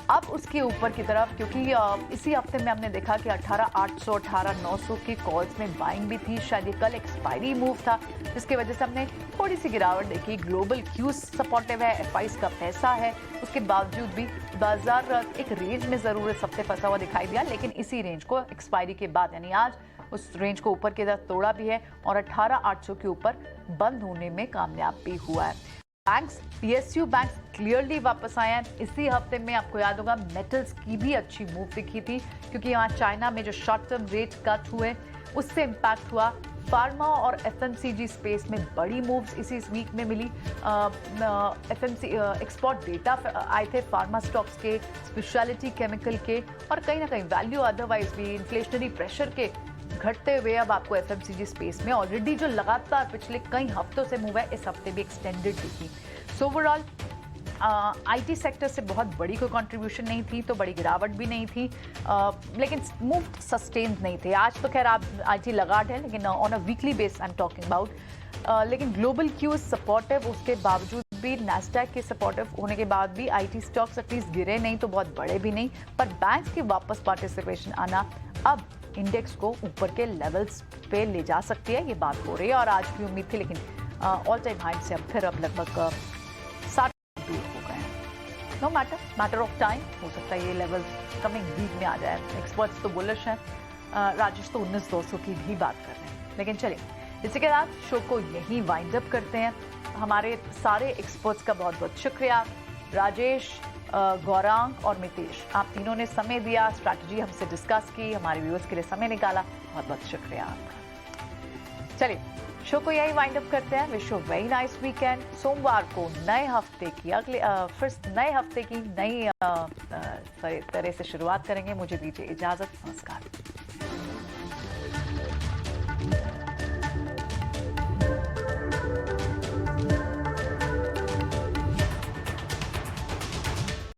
अब उसके ऊपर की तरफ, क्योंकि इसी हफ्ते में हमने देखा कि 18,800 18,900 की कॉल्स में बाइंग भी थी। शायद ये कल एक्सपायरी मूव था जिसकी वजह से हमने थोड़ी सी गिरावट देखी। ग्लोबल क्यूज सपोर्टिव है, एफआईज का पैसा है, उसके बावजूद भी बाजार एक रेंज में जरूर इस हफ्ते फंसा हुआ दिखाई दिया, लेकिन इसी रेंज को एक्सपायरी के बाद यानी आज उस रेंज को ऊपर की तरफ तोड़ा भी है और 18,800 के ऊपर बंद होने में कामयाब भी हुआ है। बैंक्स, पीएसयू बैंक्स क्लियरली वापस आए हैं इसी हफ्ते में। आपको याद होगा मेटल्स की भी अच्छी मूव दिखी थी क्योंकि यहाँ चाइना में जो शॉर्ट टर्म रेट कट हुए उससे इम्पैक्ट हुआ। फार्मा और एफएमसीजी स्पेस में बड़ी मूव्स इसी वीक में मिली। एफएमसी एक्सपोर्ट डेटा आए थे फार्मा स्टॉक्स के, स्पेशलिटी केमिकल के, और कहीं ना कहीं वैल्यू अदरवाइज भी इन्फ्लेशनरी प्रेशर के घटते हुए अब आपको एफएमसीजी स्पेस में ऑलरेडी जो लगातार पिछले कई हफ्तों से मूव है इस हफ्ते भी एक्सटेंडेड दिखी। सो ओवरऑल आईटी सेक्टर से बहुत बड़ी कोई कंट्रीब्यूशन नहीं थी, तो बड़ी गिरावट भी नहीं थी, लेकिन मूव सस्टेन्ड नहीं थे। आज तो खैर आप आईटी लगाड है, लेकिन on a weekly base I am talking about, लेकिन ग्लोबल क्यूज सपोर्टिव, उसके बावजूद भी नैस्डैक के सपोर्टिव होने के बाद भी आईटी स्टॉक्स एटलीस्ट गिरे नहीं तो बहुत बड़े भी नहीं, पर बैंक्स की वापस पार्टिसिपेशन आना अब इंडेक्स को ऊपर के लेवल्स पे ले जा सकती है, ये बात हो रही है। और आज भी उम्मीद थी, लेकिन ऑल टाइम हाई से अब फिर अब लगभग 60 दूर हो गए हैं। नो मैटर ऑफ टाइम, हो सकता है ये लेवल कमिंग वीक में आ जाए। एक्सपर्ट्स तो बुलिश हैं, राजेश तो 19,200 की भी बात कर रहे हैं। लेकिन चलिए इसी के साथ शो को यहीं वाइंड अप करते हैं। हमारे सारे एक्सपर्ट्स का बहुत बहुत शुक्रिया, राजेश, गौरांग और मितेश, आप तीनों ने समय दिया, स्ट्रैटेजी हमसे डिस्कस की, हमारे व्यूअर्स के लिए समय निकाला, बहुत बहुत शुक्रिया आपका। चलिए शो को यही वाइंड अप करते हैं। Wish you very nice weekend. सोमवार को नए हफ्ते की नई तरह से शुरुआत करेंगे। मुझे दीजिए इजाजत, नमस्कार।